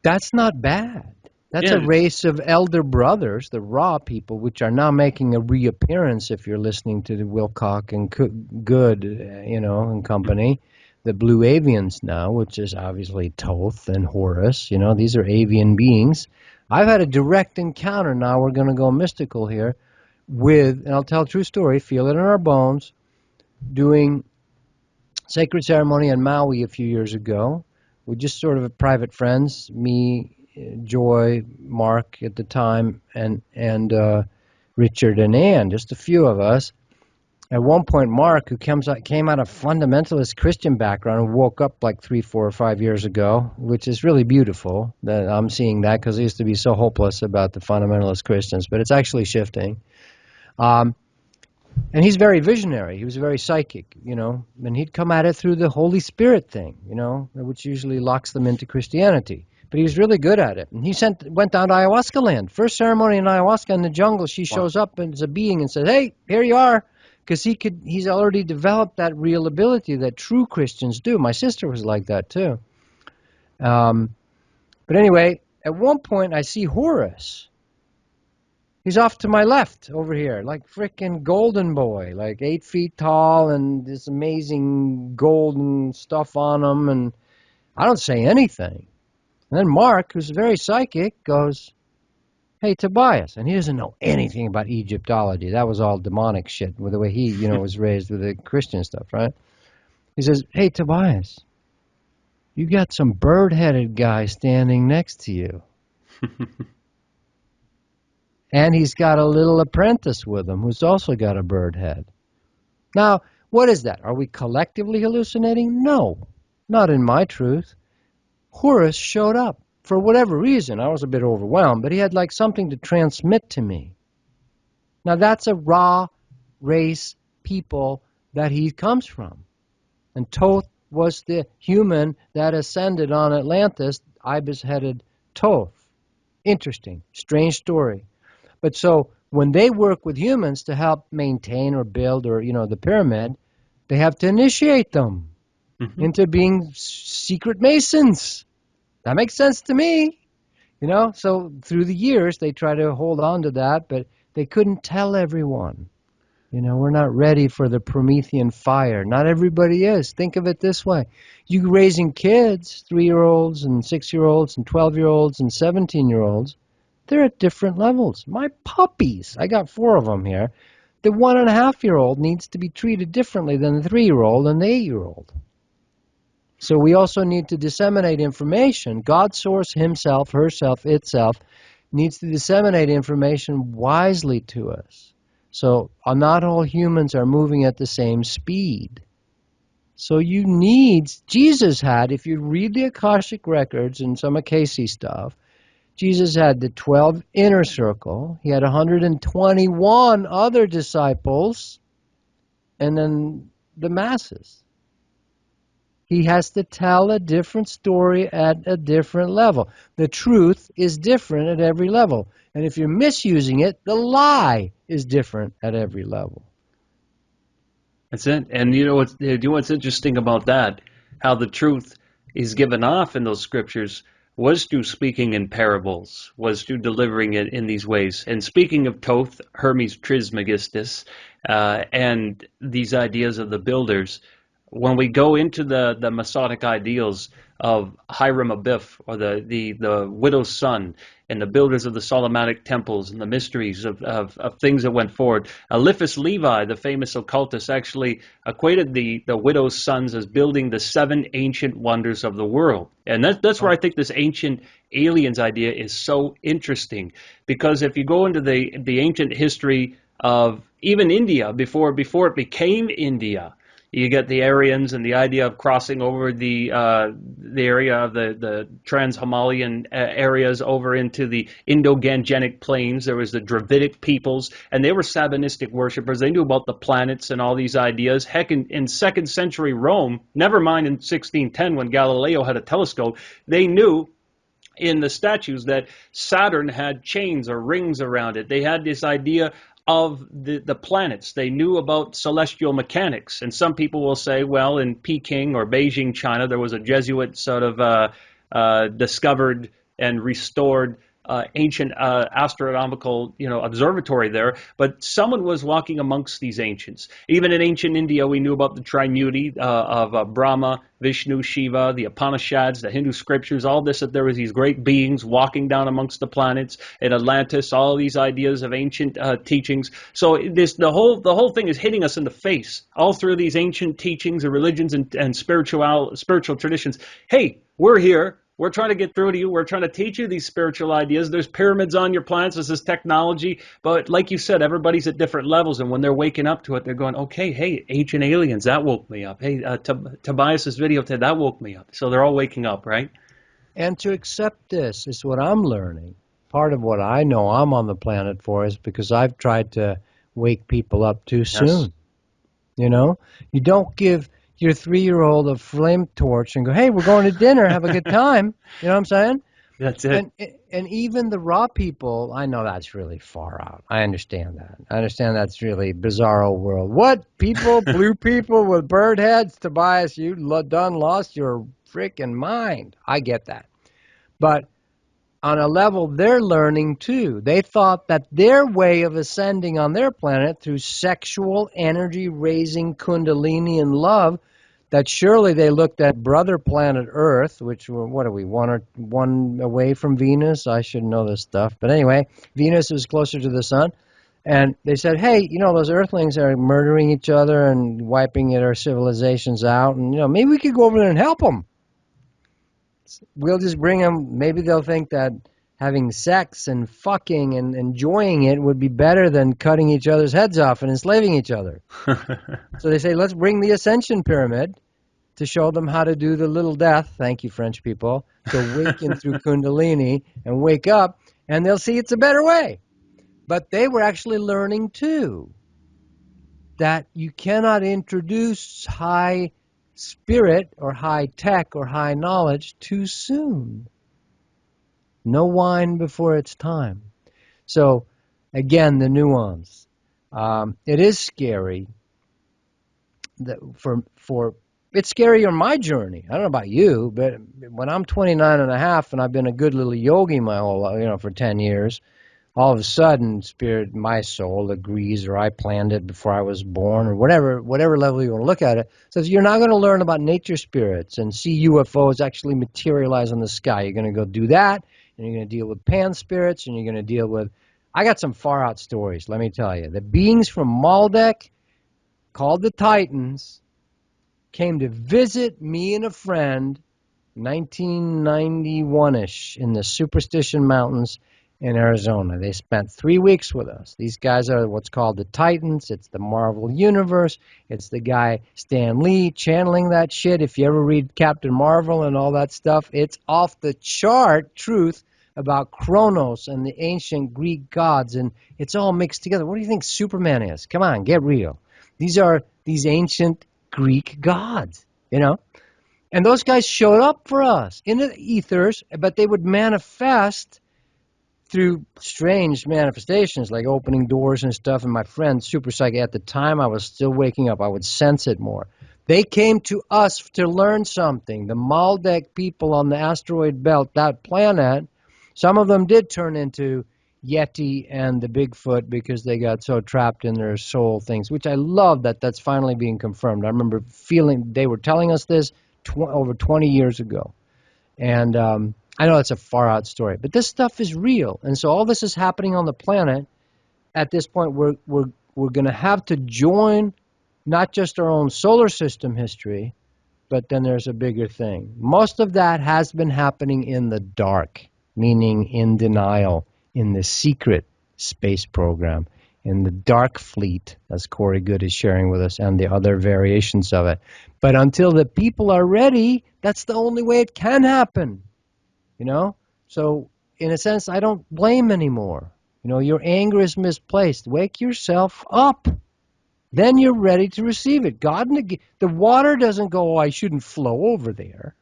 [SPEAKER 2] that's not bad. That's a
[SPEAKER 1] Yeah,
[SPEAKER 2] race of elder brothers, the Raw people, which are now making a reappearance if you're listening to the Wilcock and Good, and company. The Blue Avians now, which is obviously Thoth and Horus. These are avian beings. I've had a direct encounter now. We're going to go mystical here with, and I'll tell a true story, feel it in our bones, doing sacred ceremony in Maui a few years ago. We just sort of private friends, me, Joy, Mark at the time, and Richard and Ann, just a few of us. At one point, Mark, who came out of fundamentalist Christian background, woke up like 3, 4, or 5 years ago, which is really beautiful that I'm seeing that, because I used to be so hopeless about the fundamentalist Christians, but it's actually shifting. And he's very visionary. He was very psychic, and he'd come at it through the Holy Spirit thing, which usually locks them into Christianity. But he was really good at it. And he went down to ayahuasca land. First ceremony in ayahuasca in the jungle, she shows up as a being and says, "Hey, here you are." Because he's already developed that real ability that true Christians do. My sister was like that too. But anyway, at one point I see Horus. He's off to my left over here, like frickin' golden boy, like 8 feet tall and this amazing golden stuff on him. And I don't say anything. And then Mark, who's very psychic, goes, "Hey, Tobias." And he doesn't know anything about Egyptology. That was all demonic shit with the way he, was raised with the Christian stuff, right? He says, "Hey, Tobias, you got some bird-headed guy standing next to you." And he's got a little apprentice with him who's also got a bird head. Now, what is that? Are we collectively hallucinating? No, not in my truth. Horus showed up. For whatever reason, I was a bit overwhelmed, but he had like something to transmit to me. Now, that's a raw race people that he comes from. And Thoth was the human that ascended on Atlantis, ibis-headed Thoth. Interesting, strange story. But so when they work with humans to help maintain or build or, the pyramid, they have to initiate them into being secret masons. That makes sense to me. So through the years, they try to hold on to that, but they couldn't tell everyone. We're not ready for the Promethean fire. Not everybody is. Think of it this way. You raising kids, 3-year-olds and 6-year-olds and 12-year-olds and 17-year-olds, they're at different levels. My puppies, I got 4 of them here. The 1.5-year-old needs to be treated differently than the 3-year-old and the 8-year-old. So we also need to disseminate information. God's source, himself, herself, itself, needs to disseminate information wisely to us. So not all humans are moving at the same speed. So Jesus had, if you read the Akashic records and some of Casey's stuff, Jesus had the 12 inner circle. He had 121 other disciples, and then the masses. He has to tell a different story at a different level. The truth is different at every level. And if you're misusing it, the lie is different at every level.
[SPEAKER 1] that's it. And what's interesting about that? How the truth is given off in those scriptures was through speaking in parables, was through delivering it in these ways. And speaking of Thoth, Hermes Trismegistus, and these ideas of the builders, when we go into the Masonic ideals of Hiram Abiff, or the widow's son, and the builders of the Solomonic temples, and the mysteries of things that went forward, Eliphas Levi, the famous occultist, actually equated the widow's sons as building the 7 ancient wonders of the world. And that's where I think this ancient aliens idea is so interesting, because if you go into the ancient history of even India, before it became India, you get the Aryans and the idea of crossing over the area of the trans-Himalayan areas over into the Indo-Gangetic plains. There was the Dravidic peoples, and they were Sabinistic worshippers. They knew about the planets and all these ideas. Heck, in 2nd century Rome, never mind in 1610 when Galileo had a telescope, they knew in the statues that Saturn had chains or rings around it. They had this idea of the planets. They knew about celestial mechanics. And some people will say, well, in Peking or Beijing, China, there was a Jesuit sort of discovered and restored ancient astronomical, observatory there. But someone was walking amongst these ancients. Even in ancient India, we knew about the Trinity of Brahma, Vishnu, Shiva, the Upanishads, the Hindu scriptures, all this, that there was these great beings walking down amongst the planets. In Atlantis, all these ideas of ancient teachings. So the whole thing is hitting us in the face, all through these ancient teachings and religions and spiritual traditions. Hey, we're here. We're trying to get through to you. We're trying to teach you these spiritual ideas. There's pyramids on your planets. This is technology. But like you said, everybody's at different levels. And when they're waking up to it, they're going, okay, hey, ancient aliens, that woke me up. Hey, Tobias's video, that woke me up. So they're all waking up, right?
[SPEAKER 2] And to accept this is what I'm learning. Part of what I know I'm on the planet for is because I've tried to wake people up too soon. You don't give your 3-year-old a flame torch and go, hey, we're going to dinner, have a good time. You know what I'm saying?
[SPEAKER 1] That's it.
[SPEAKER 2] And even the raw people, I know that's really far out. I understand that. I understand that's really bizarro world. What people, blue people with bird heads, Tobias, you done lost your freaking mind. I get that. But on a level they're learning too. They thought that their way of ascending on their planet through sexual energy raising kundalini and love, that surely they looked at brother planet Earth, which what are we, one away from Venus? I should know this stuff. But anyway, Venus is closer to the sun. And they said, hey, those earthlings are murdering each other and wiping our civilizations out. And, maybe we could go over there and help them. We'll just bring them. Maybe they'll think that having sex and fucking and enjoying it would be better than cutting each other's heads off and enslaving each other. So they say, let's bring the Ascension pyramid to show them how to do the little death. Thank you, French people. To awaken through Kundalini and wake up, and they'll see it's a better way. But they were actually learning, too, that you cannot introduce high spirit or high tech or high knowledge too soon. No wine before it's time. So, again, the nuance. It is scary. It's scary on my journey. I don't know about you, but when I'm 29 and a half and I've been a good little yogi my whole life, for 10 years, all of a sudden, spirit, my soul agrees, or I planned it before I was born, or whatever level you want to look at it, says you're not going to learn about nature spirits and see UFOs actually materialize in the sky. You're going to go do that, and you're going to deal with pan spirits, and you're going to deal with... I got some far-out stories, let me tell you. The beings from Maldek, called the Titans, came to visit me and a friend 1991-ish in the Superstition Mountains in Arizona. They spent 3 weeks with us. These guys are what's called the Titans. It's the Marvel Universe. It's the guy Stan Lee channeling that shit. If you ever read Captain Marvel and all that stuff, it's off the chart truth about Kronos and the ancient Greek gods, and it's all mixed together. What do you think Superman is? Come on, get real. These are these ancient Greek gods, And those guys showed up for us in the ethers, but they would manifest through strange manifestations like opening doors and stuff. And my friend, Super Psych, at the time I was still waking up. I would sense it more. They came to us to learn something. The Maldek people on the asteroid belt, that planet, some of them did turn into Yeti and the Bigfoot because they got so trapped in their soul things, which I love that's finally being confirmed. I remember feeling they were telling us this over 20 years ago. And I know it's a far-out story, but this stuff is real. And so all this is happening on the planet. At this point, we're going to have to join not just our own solar system history, but then there's a bigger thing. Most of that has been happening in the dark, meaning in denial, in the secret space program, in the dark fleet, as Corey Good is sharing with us, and the other variations of it. But until the people are ready, that's the only way it can happen. So in a sense, I don't blame anymore. Your anger is misplaced. Wake yourself up. Then you're ready to receive it. The water doesn't go, I shouldn't flow over there.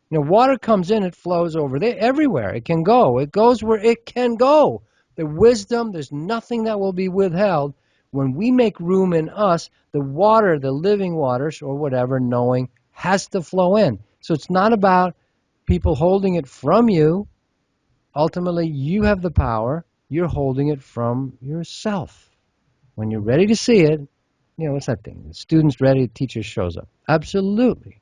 [SPEAKER 2] Water comes in, it flows over there everywhere. It can go. It goes where it can go. The wisdom, there's nothing that will be withheld. When we make room in us, the water, the living waters, or whatever, knowing, has to flow in. So it's not about people holding it from you. Ultimately, you have the power. You're holding it from yourself. When you're ready to see it, what's that thing? The student's ready, the teacher shows up. Absolutely.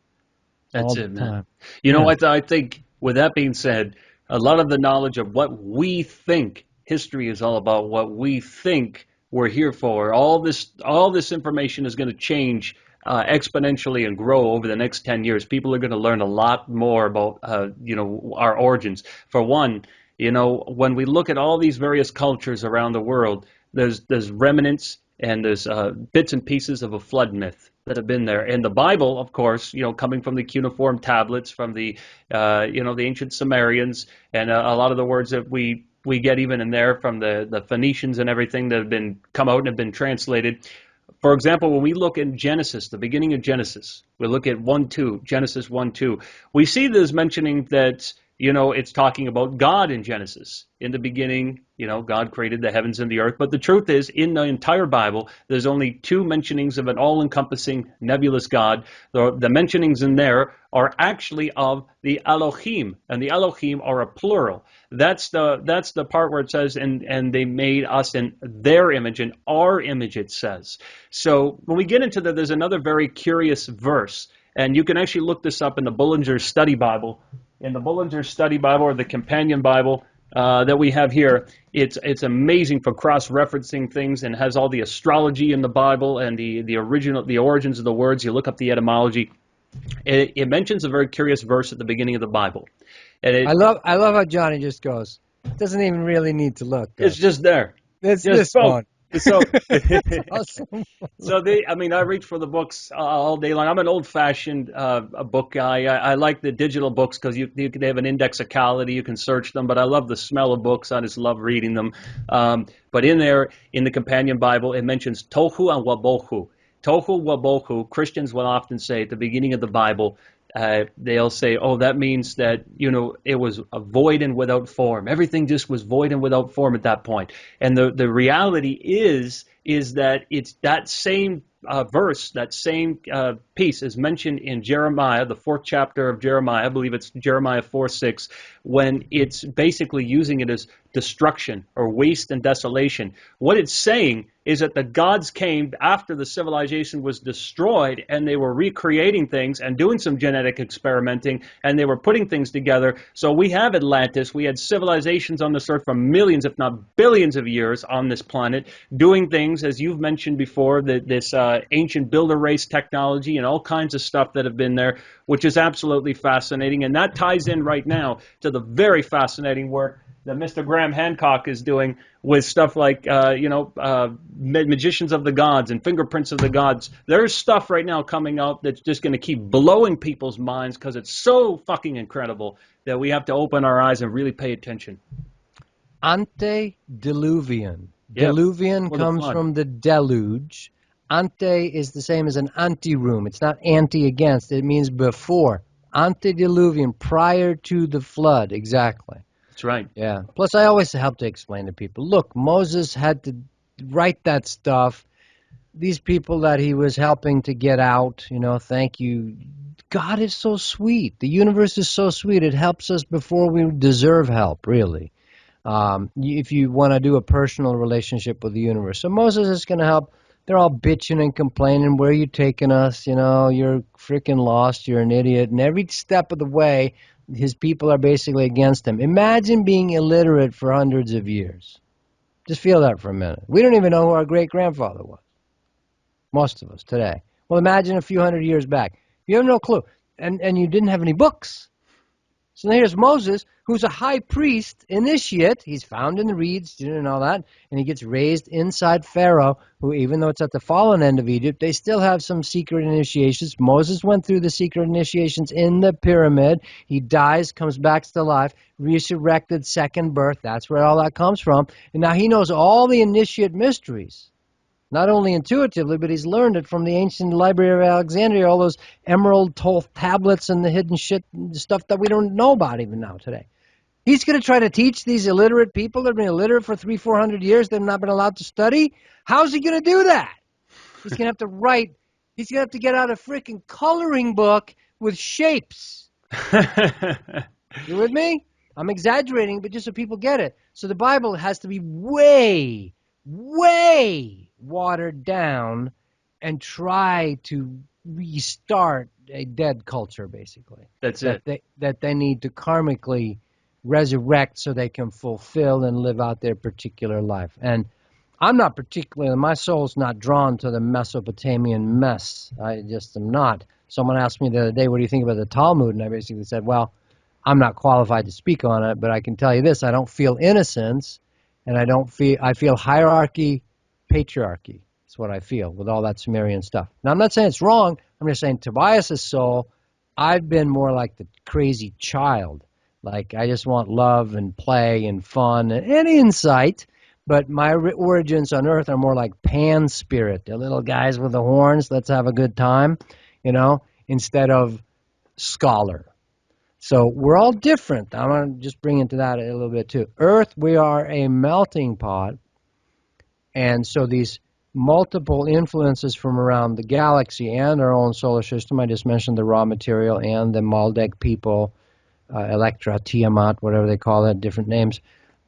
[SPEAKER 1] That's
[SPEAKER 2] All
[SPEAKER 1] it,
[SPEAKER 2] the
[SPEAKER 1] man.
[SPEAKER 2] time.
[SPEAKER 1] You know
[SPEAKER 2] Yeah.
[SPEAKER 1] what? I think with that being said, a lot of the knowledge of what we think history is all about, what we think we're here for, all this information is going to change exponentially and grow over the next 10 years. People are going to learn a lot more about, our origins. For one, when we look at all these various cultures around the world, there's remnants and there's bits and pieces of a flood myth that have been there. And the Bible, of course, coming from the cuneiform tablets, from the ancient Sumerians, and a lot of the words that we get even in there from the Phoenicians and everything that have been come out and have been translated. For example, when we look in Genesis, the beginning of Genesis, we look at 1:2, Genesis 1:2, we see there's mentioning that, it's talking about God in Genesis. In the beginning, God created the heavens and the earth. But the truth is, in the entire Bible, there's only two mentionings of an all-encompassing, nebulous God. The mentionings in there are actually of the Elohim, and the Elohim are a plural. That's the part where it says, and they made us in their image, in our image, it says. So when we get into that, there's another very curious verse, and you can actually look this up in the Bullinger's Study Bible. In the Bullinger's Study Bible, or the Companion Bible that we have here, it's amazing for cross-referencing things, and has all the astrology in the Bible and the origins of the words. You look up the etymology. It mentions a very curious verse at the beginning of the Bible. And
[SPEAKER 2] I love how Johnny just goes. Doesn't even really need to look.
[SPEAKER 1] it's just there.
[SPEAKER 2] It's
[SPEAKER 1] Just
[SPEAKER 2] this
[SPEAKER 1] boom.
[SPEAKER 2] one.
[SPEAKER 1] So,
[SPEAKER 2] Awesome.
[SPEAKER 1] I reach for the books all day long. I'm an old-fashioned book guy. I like the digital books because they have an indexicality. You can search them, but I love the smell of books. I just love reading them. But in the Companion Bible, it mentions tohu and wabohu. Tohu wabohu, Christians will often say at the beginning of the Bible, they'll say, oh, that means that, it was a void and without form. Everything just was void and without form at that point. And the reality is that it's that same verse, that same piece is mentioned in Jeremiah, the 4th chapter of Jeremiah. I believe it's Jeremiah 4:6, when it's basically using it as destruction or waste and desolation. What it's saying is that the gods came after the civilization was destroyed, and they were recreating things and doing some genetic experimenting, and they were putting things together. So we have Atlantis. We had civilizations on this earth for millions, if not billions of years on this planet, doing things, as you've mentioned before, this ancient builder race technology and all kinds of stuff that have been there, which is absolutely fascinating. And that ties in right now to the very fascinating work that Mr. Graham Hancock is doing with stuff like, Magicians of the Gods and Fingerprints of the Gods. There's stuff right now coming out that's just going to keep blowing people's minds because it's so fucking incredible that we have to open our eyes and really pay attention.
[SPEAKER 2] Antediluvian.
[SPEAKER 1] Yep.
[SPEAKER 2] Diluvian
[SPEAKER 1] Or the
[SPEAKER 2] comes
[SPEAKER 1] flood.
[SPEAKER 2] from the deluge. Ante is the same as an anteroom. It's not anti against. It means before. Antediluvian, prior to the flood. Exactly.
[SPEAKER 1] That's right.
[SPEAKER 2] Yeah. Plus, I always help to explain to people, look, Moses had to write that stuff. These people that he was helping to get out, thank you. God is so sweet. The universe is so sweet. It helps us before we deserve help, really. If you want to do a personal relationship with the universe. So Moses is going to help. They're all bitching and complaining. Where are you taking us? You're freaking lost. You're an idiot. And every step of the way, his people are basically against him. Imagine being illiterate for hundreds of years. Just feel that for a minute. We don't even know who our great-grandfather was. Most of us today. Well, imagine a few hundred years back. You have no clue. And you didn't have any books. So here's Moses, who's a high priest, initiate. He's found in the reeds, and all that. And he gets raised inside Pharaoh, who, even though it's at the fallen end of Egypt, they still have some secret initiations. Moses went through the secret initiations in the pyramid. He dies, comes back to life, resurrected, second birth. That's where all that comes from. And now he knows all the initiate mysteries. Not only intuitively, but he's learned it from the ancient Library of Alexandria, all those emerald tablets and the hidden shit, stuff that we don't know about even now today. He's going to try to teach these illiterate people that have been illiterate for 300-400 years that have not been allowed to study. How's he going to do that? He's going to have to write. He's going to have to get out a freaking coloring book with shapes. You with me? I'm exaggerating, but just so people get it. So the Bible has to be way, way watered down and try to restart a dead culture, basically.
[SPEAKER 1] That's it.
[SPEAKER 2] That they need to karmically resurrect so they can fulfill and live out their particular life. And I'm not particularly, my soul's not drawn to the Mesopotamian mess. I just am not. Someone asked me the other day, what do you think about the Talmud? And I basically said, well, I'm not qualified to speak on it, but I can tell you this, I don't feel innocence, and I feel hierarchy, patriarchy. That's what I feel with all that Sumerian stuff. Now, I'm not saying it's wrong. I'm just saying Tobias' soul, I've been more like the crazy child. Like, I just want love and play and fun and insight. But my origins on Earth are more like Pan spirit. The little guys with the horns, let's have a good time, instead of scholar. So we're all different. I want to just bring into that a little bit too. Earth, we are a melting pot. And so these multiple influences from around the galaxy and our own solar system, I just mentioned the raw material and the Maldek people, Electra, Tiamat, whatever they call it, different names.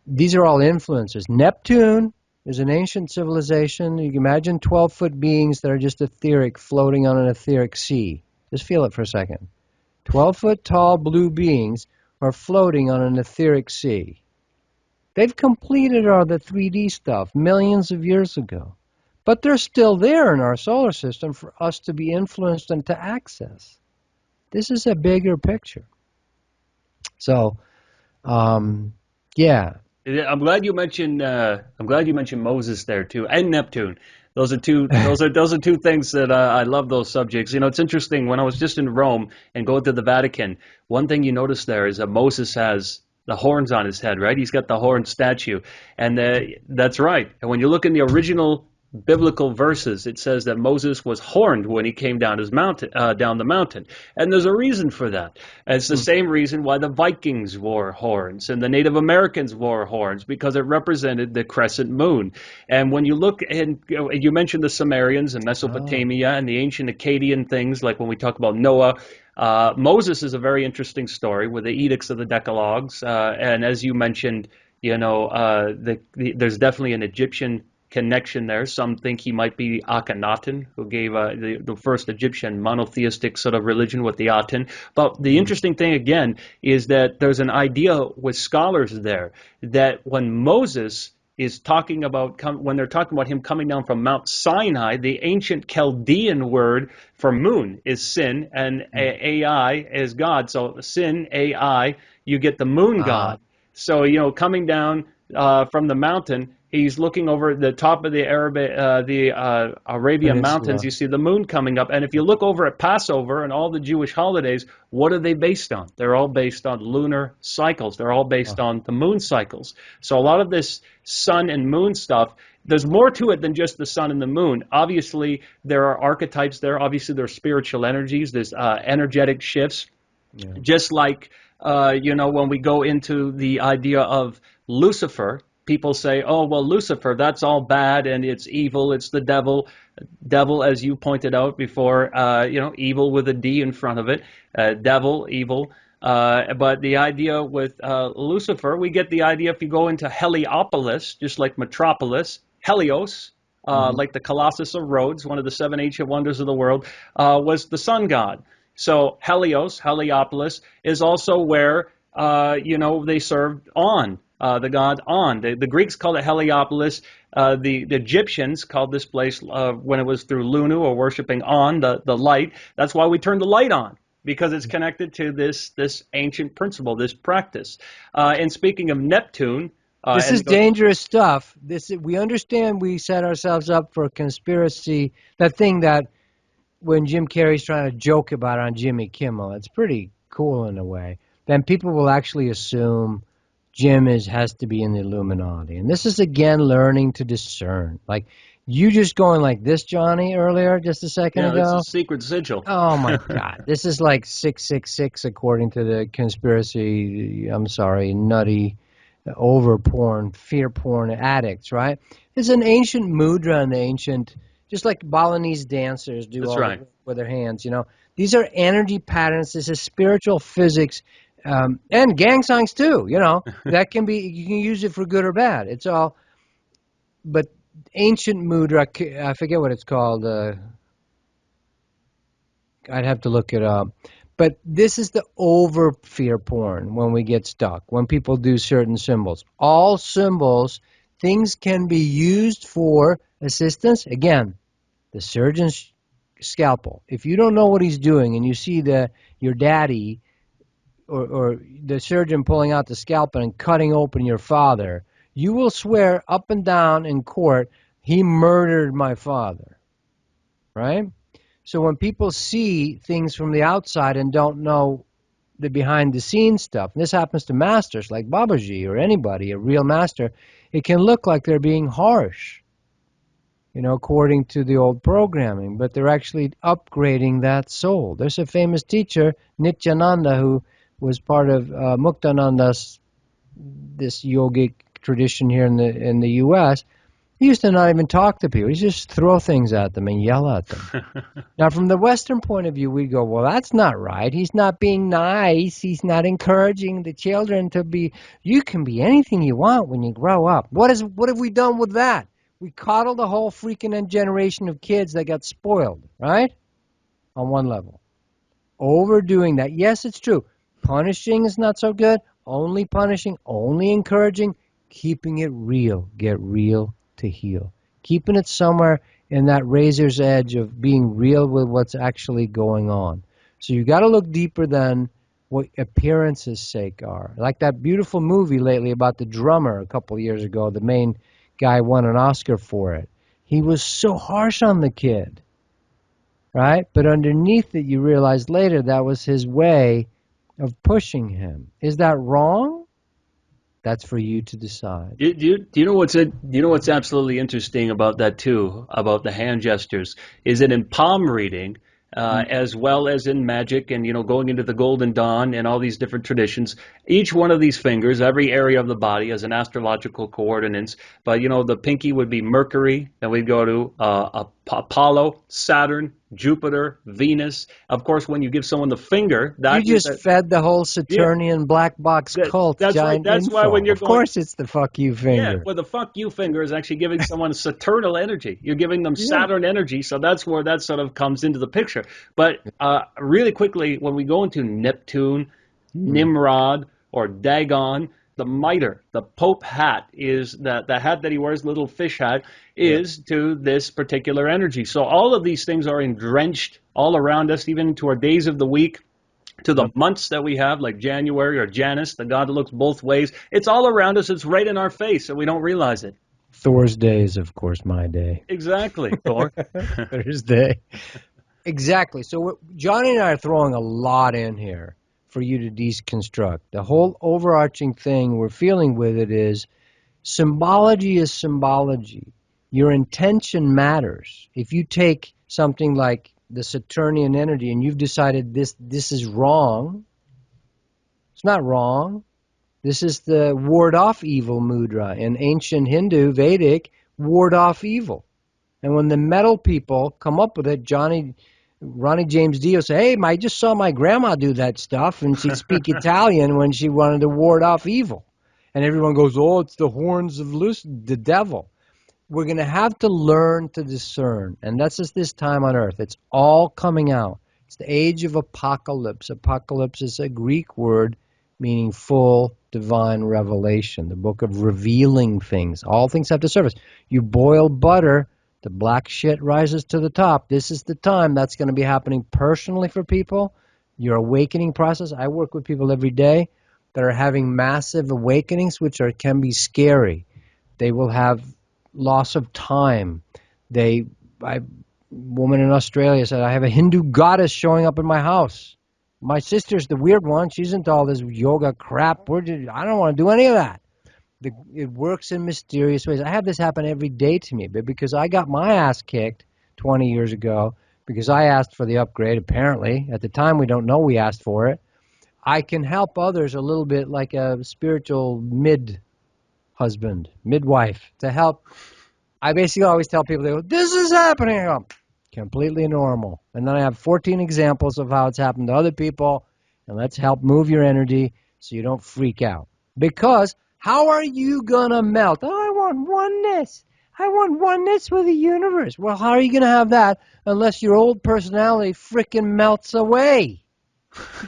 [SPEAKER 2] These are all influences. Neptune is an ancient civilization. You can imagine 12-foot beings that are just etheric, floating on an etheric sea. Just feel it for a second. 12-foot tall blue beings are floating on an etheric sea. They've completed all the 3D stuff millions of years ago. But they're still there in our solar system for us to be influenced and to access. This is a bigger picture. So, yeah.
[SPEAKER 1] I'm glad you mentioned Moses there too, and Neptune. Those are two things that I love those subjects. It's interesting when I was just in Rome and going to the Vatican. One thing you notice there is that Moses has the horns on his head, right? He's got the horn statue, and that's right. And when you look in the original biblical verses, it says that Moses was horned when he came down the mountain, and there's a reason for that. And it's the same reason why the Vikings wore horns and the Native Americans wore horns, because it represented the crescent moon. And when you look, and you mentioned the Sumerians and Mesopotamia and the ancient Akkadian things, like when we talk about Noah. Moses is a very interesting story with the edicts of the Decalogues, and as you mentioned, there's definitely an Egyptian connection there. Some think he might be Akhenaten, who gave the first Egyptian monotheistic sort of religion with the Aten. But the interesting thing, again, is that there's an idea with scholars there that when Moses is talking about, when they're talking about him coming down from Mount Sinai, the ancient Chaldean word for moon is sin, and Ai is God. So sin, Ai, you get the moon god. So, coming down from the mountain, he's looking over the top of the Arabian mountains. You see the moon coming up. And if you look over at Passover and all the Jewish holidays, what are they based on? They're all based on lunar cycles. They're all based on the moon cycles. So a lot of this sun and moon stuff, there's more to it than just the sun and the moon. Obviously, there are archetypes there. Obviously, there are spiritual energies. There's energetic shifts. Yeah. Just like, when we go into the idea of Lucifer, people say, oh, well, Lucifer, that's all bad and it's evil. It's the devil. Devil, as you pointed out before, evil with a D in front of it. Devil, evil. But the idea with Lucifer, we get the idea if you go into Heliopolis, just like Metropolis, Helios, like the Colossus of Rhodes, one of the 7 ancient wonders of the world, was the sun god. So Helios, Heliopolis, is also where, they served On. The god On. The Greeks called it Heliopolis. The Egyptians called this place, when it was through Lunu or worshiping On, the light. That's why we turn the light on, because it's connected to this ancient principle, this practice. And speaking of Neptune...
[SPEAKER 2] this is dangerous stuff. We understand we set ourselves up for a conspiracy, that thing that when Jim Carrey's trying to joke about on Jimmy Kimmel, it's pretty cool in a way. Then people will actually assume Jim has to be in the Illuminati. And this is, again, learning to discern. Like, You just going like this, Johnny, earlier, just a second
[SPEAKER 1] Yeah, this
[SPEAKER 2] ago?
[SPEAKER 1] is secret sigil.
[SPEAKER 2] Oh, my God. This is like 666 according to the conspiracy, I'm sorry, nutty, over porn, fear porn addicts, right? There's an ancient mudra and ancient, just like Balinese dancers do
[SPEAKER 1] That's
[SPEAKER 2] all
[SPEAKER 1] right.
[SPEAKER 2] the, with their hands, These are energy patterns. This is spiritual physics, and gang signs too, That can be, you can use it for good or bad. It's all, but ancient mudra, I forget what it's called, I'd have to look it up. But this is the over fear porn when we get stuck, when people do certain symbols. All symbols, things can be used for assistance. Again, the surgeon's scalpel. If you don't know what he's doing and you see your daddy or the surgeon pulling out the scalpel and cutting open your father, you will swear up and down in court, he murdered my father, right? So when people see things from the outside and don't know the behind the scenes stuff, and this happens to masters like Babaji or anybody, a real master, it can look like they're being harsh, according to the old programming, but they're actually upgrading that soul. There's a famous teacher, Nityananda, who was part of Muktananda's, this yogic tradition here in the U.S., he used to not even talk to people. He just throw things at them and yell at them. Now, from the Western point of view, we go, well, that's not right. He's not being nice. He's not encouraging the children to be. You can be anything you want when you grow up. What have we done with that? We coddled the whole freaking generation of kids that got spoiled, right? On one level. Overdoing that. Yes, it's true. Punishing is not so good. Only punishing, only encouraging, keeping it real. Get real to heal. Keeping it somewhere in that razor's edge of being real with what's actually going on. So you got to look deeper than what appearances' sake are. Like that beautiful movie lately about the drummer a couple years ago. The main guy won an Oscar for it. He was so harsh on the kid, right? But underneath it, you realize later that was his way of pushing him. Is that wrong? That's for you to decide.
[SPEAKER 1] Do you know what's absolutely interesting about that too, about the hand gestures, is that in palm reading, as well as in magic and going into the Golden Dawn and all these different traditions, each one of these fingers, every area of the body has an astrological coordinates. But the pinky would be Mercury, then we'd go to Apollo, Saturn, Jupiter, Venus. Of course, when you give someone the finger,
[SPEAKER 2] You
[SPEAKER 1] that is
[SPEAKER 2] just fed the whole Saturnian black box cult
[SPEAKER 1] that's right.
[SPEAKER 2] giant
[SPEAKER 1] That's why
[SPEAKER 2] info.
[SPEAKER 1] when you're
[SPEAKER 2] Of
[SPEAKER 1] going,
[SPEAKER 2] course it's the fuck you finger.
[SPEAKER 1] well, the fuck you finger is actually giving someone Saturnal energy. You're giving them
[SPEAKER 2] Yeah.
[SPEAKER 1] Saturn energy, so that's where that sort of comes into the picture. But really quickly, when we go into Neptune, Nimrod, or Dagon, the mitre, the Pope hat is the hat that he wears, little fish hat, is to this particular energy. So all of these things are drenched all around us, even into our days of the week, to the months that we have, like January or Janus, the god that looks both ways. It's all around us. It's right in our face, and we don't realize it.
[SPEAKER 2] Thor's day is, of course, my day.
[SPEAKER 1] Exactly, Thor.
[SPEAKER 2] Thursday. Exactly. So Johnny and I are throwing a lot in here for you to deconstruct. The whole overarching thing we're feeling with it is symbology is symbology. Your intention matters. If you take something like the Saturnian energy and you've decided this is wrong, it's not wrong. This is the ward off evil mudra. In ancient Hindu, Vedic, ward off evil. And when the metal people come up with it, Ronnie James Dio say, hey, I just saw my grandma do that stuff, and she'd speak Italian when she wanted to ward off evil. And everyone goes, oh, it's the horns of the devil. We're going to have to learn to discern. And that's just this time on earth. It's all coming out. It's the age of apocalypse. Apocalypse is a Greek word meaning full divine revelation, the book of revealing things. All things have to surface. You boil butter, the black shit rises to the top. This is the time that's going to be happening personally for people. Your awakening process. I work with people every day that are having massive awakenings, which can be scary. They will have loss of time. Woman in Australia said, I have a Hindu goddess showing up in my house. My sister's the weird one. She's into all this yoga crap. I don't want to do any of that. It works in mysterious ways. I have this happen every day to me, but because I got my ass kicked 20 years ago, because I asked for the upgrade, apparently, at the time we don't know we asked for it, I can help others a little bit like a spiritual mid-husband, midwife, to help. I basically always tell people, they go, this is happening. I go, completely normal. And then I have 14 examples of how it's happened to other people, and let's help move your energy so you don't freak out. Because how are you going to melt? Oh, I want oneness. I want oneness with the universe. Well, how are you going to have that unless your old personality frickin' melts away? You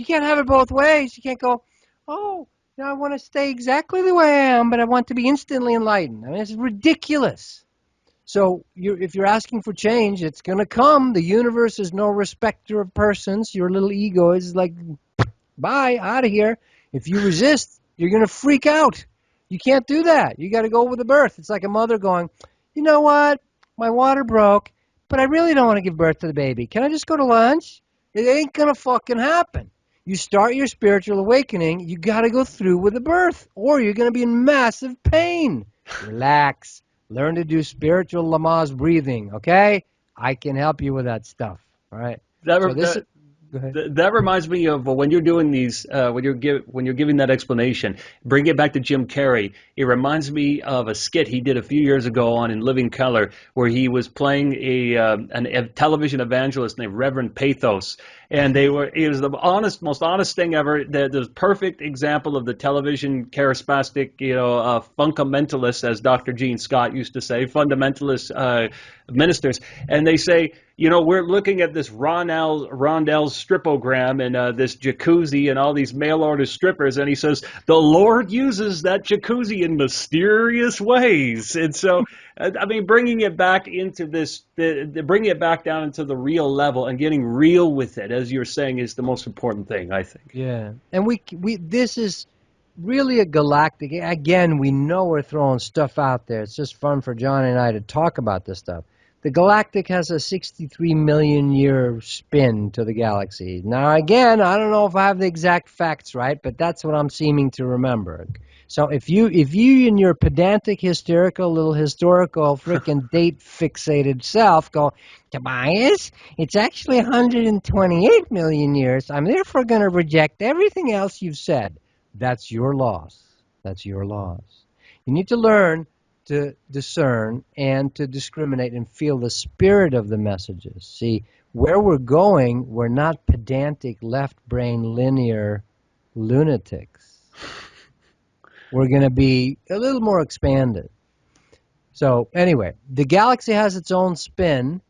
[SPEAKER 2] can't have it both ways. You can't go, oh, I want to stay exactly the way I am, but I want to be instantly enlightened. I mean, it's ridiculous. So if you're asking for change, it's going to come. The universe is no respecter of persons. Your little ego is like, bye, out of here. If you resist, you're going to freak out. You can't do that. You got to go with the birth. It's like a mother going, you know what? My water broke, but I really don't want to give birth to the baby. Can I just go to lunch? It ain't going to fucking happen. You start your spiritual awakening, you got to go through with the birth, or you're going to be in massive pain. Relax. Learn to do spiritual Lamaze breathing, okay? I can help you with that stuff, all right?
[SPEAKER 1] That,
[SPEAKER 2] So this
[SPEAKER 1] that,
[SPEAKER 2] go ahead.
[SPEAKER 1] that reminds me of when you're doing these, when you're giving that explanation. Bring it back to Jim Carrey. It reminds me of a skit he did a few years ago on In Living Color, where he was playing a television evangelist named Reverend Pathos, and it was the most honest thing ever. The perfect example of the television charismatic, fundamentalist, as Dr. Gene Scott used to say, fundamentalist ministers, and they say, we're looking at this Rondell's stripogram and this jacuzzi and all these mail order strippers, and he says the Lord uses that jacuzzi in mysterious ways. And so, I mean, bringing it back into this, bringing it back down into the real level and getting real with it, as you're saying, is the most important thing, I think.
[SPEAKER 2] Yeah, and we this is really a galactic. Again, we know we're throwing stuff out there. It's just fun for Jonny and I to talk about this stuff. The galactic has a 63 million year spin to the galaxy. Now, again, I don't know if I have the exact facts right, but that's what I'm seeming to remember. So if you in your pedantic, hysterical, little historical, freaking date fixated self go, Tobias, it's actually 128 million years. I'm therefore going to reject everything else you've said. That's your loss. That's your loss. You need to learn to discern and to discriminate and feel the spirit of the messages. See, where we're going, we're not pedantic, left-brain, linear lunatics. We're going to be a little more expanded. So anyway, the galaxy has its own spin,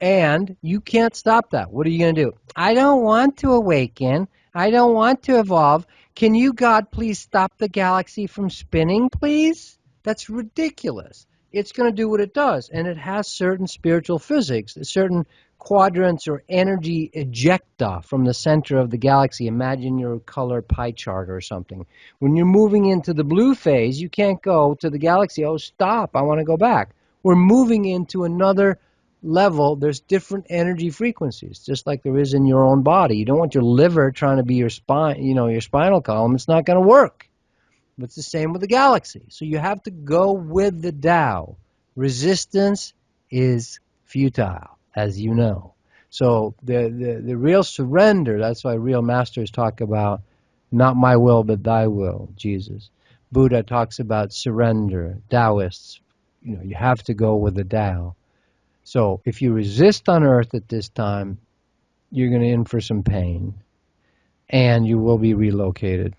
[SPEAKER 2] and you can't stop that. What are you going to do? I don't want to awaken. I don't want to evolve. Can you, God, please stop the galaxy from spinning, please? That's ridiculous. It's going to do what it does, and it has certain spiritual physics, certain quadrants or energy ejecta from the center of the galaxy. Imagine your color pie chart or something. When you're moving into the blue phase, you can't go to the galaxy, oh, stop, I want to go back. We're moving into another level. There's different energy frequencies, just like there is in your own body. You don't want your liver trying to be your spine, your spinal column. It's not going to work. But it's the same with the galaxy. So you have to go with the Tao. Resistance is futile, as you know. So the real surrender, that's why real masters talk about not my will, but thy will, Jesus. Buddha talks about surrender. Taoists, you have to go with the Tao. So if you resist on Earth at this time, you're going to in for some pain, and you will be relocated.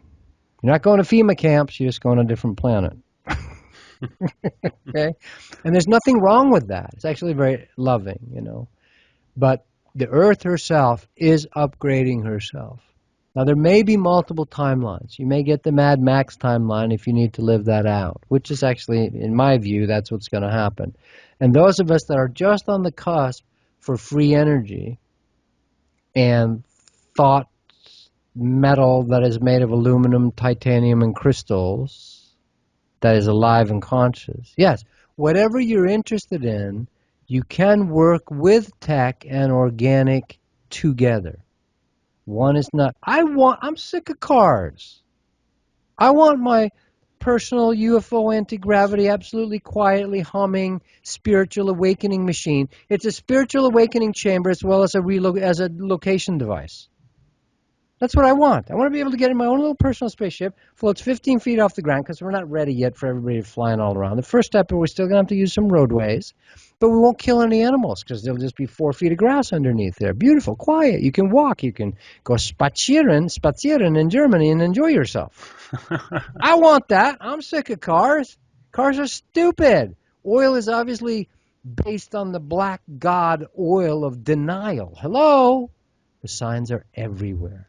[SPEAKER 2] You're not going to FEMA camps, you're just going to a different planet. Okay? And there's nothing wrong with that. It's actually very loving, But the Earth herself is upgrading herself. Now, there may be multiple timelines. You may get the Mad Max timeline if you need to live that out, which is actually, in my view, that's what's going to happen. And those of us that are just on the cusp for free energy and thought metal that is made of aluminum, titanium, and crystals that is alive and conscious. Yes, whatever you're interested in, you can work with tech and organic together. One is not, I'm sick of cars. I want my personal UFO anti-gravity, absolutely quietly humming spiritual awakening machine. It's a spiritual awakening chamber as well as as a location device. That's what I want. I want to be able to get in my own little personal spaceship, floats 15 feet off the ground, because we're not ready yet for everybody flying all around. The first step is we're still going to have to use some roadways, but we won't kill any animals because there'll just be 4 feet of grass underneath there. Beautiful, quiet. You can walk. You can go spazieren in Germany and enjoy yourself. I want that. I'm sick of cars. Cars are stupid. Oil is obviously based on the black god oil of denial. Hello? The signs are everywhere.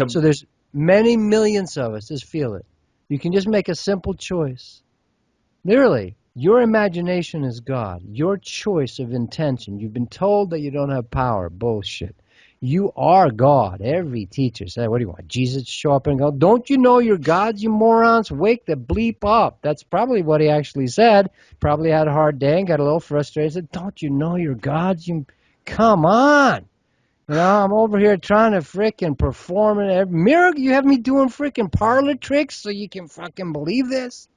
[SPEAKER 2] So there's many millions of us. Just feel it. You can just make a simple choice. Literally, your imagination is God. Your choice of intention. You've been told that you don't have power. Bullshit. You are God. Every teacher said, what do you want? Jesus to show up and go, don't you know you're gods, you morons? Wake the bleep up. That's probably what he actually said. Probably had a hard day and got a little frustrated. Said, don't you know you're gods? Come on. You know, I'm over here trying to frickin' perform a miracle. You have me doing frickin' parlor tricks so you can fucking believe this?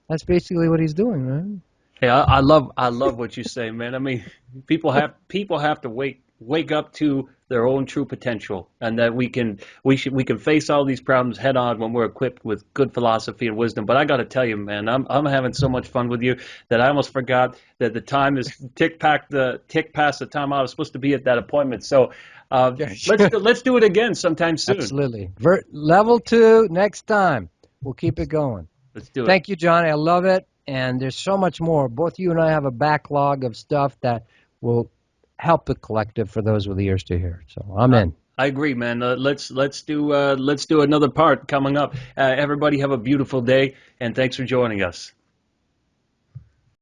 [SPEAKER 2] That's basically what he's doing, right?
[SPEAKER 1] Yeah, I love what you say, man. I mean, people have to wake up to their own true potential, and that we can face all these problems head on when we're equipped with good philosophy and wisdom. But I got to tell you, man, I'm having so much fun with you that I almost forgot that the time is tick past the time I was supposed to be at that appointment. So let's do it again sometime soon.
[SPEAKER 2] Absolutely. Level 2 next time. We'll keep it going.
[SPEAKER 1] Let's do it.
[SPEAKER 2] Thank you, Johnny. I love it. And there's so much more. Both you and I have a backlog of stuff that will help the collective for those with ears to hear. So I'm in.
[SPEAKER 1] I agree, man. Let's do another part coming up. Everybody have a beautiful day, and thanks for joining us.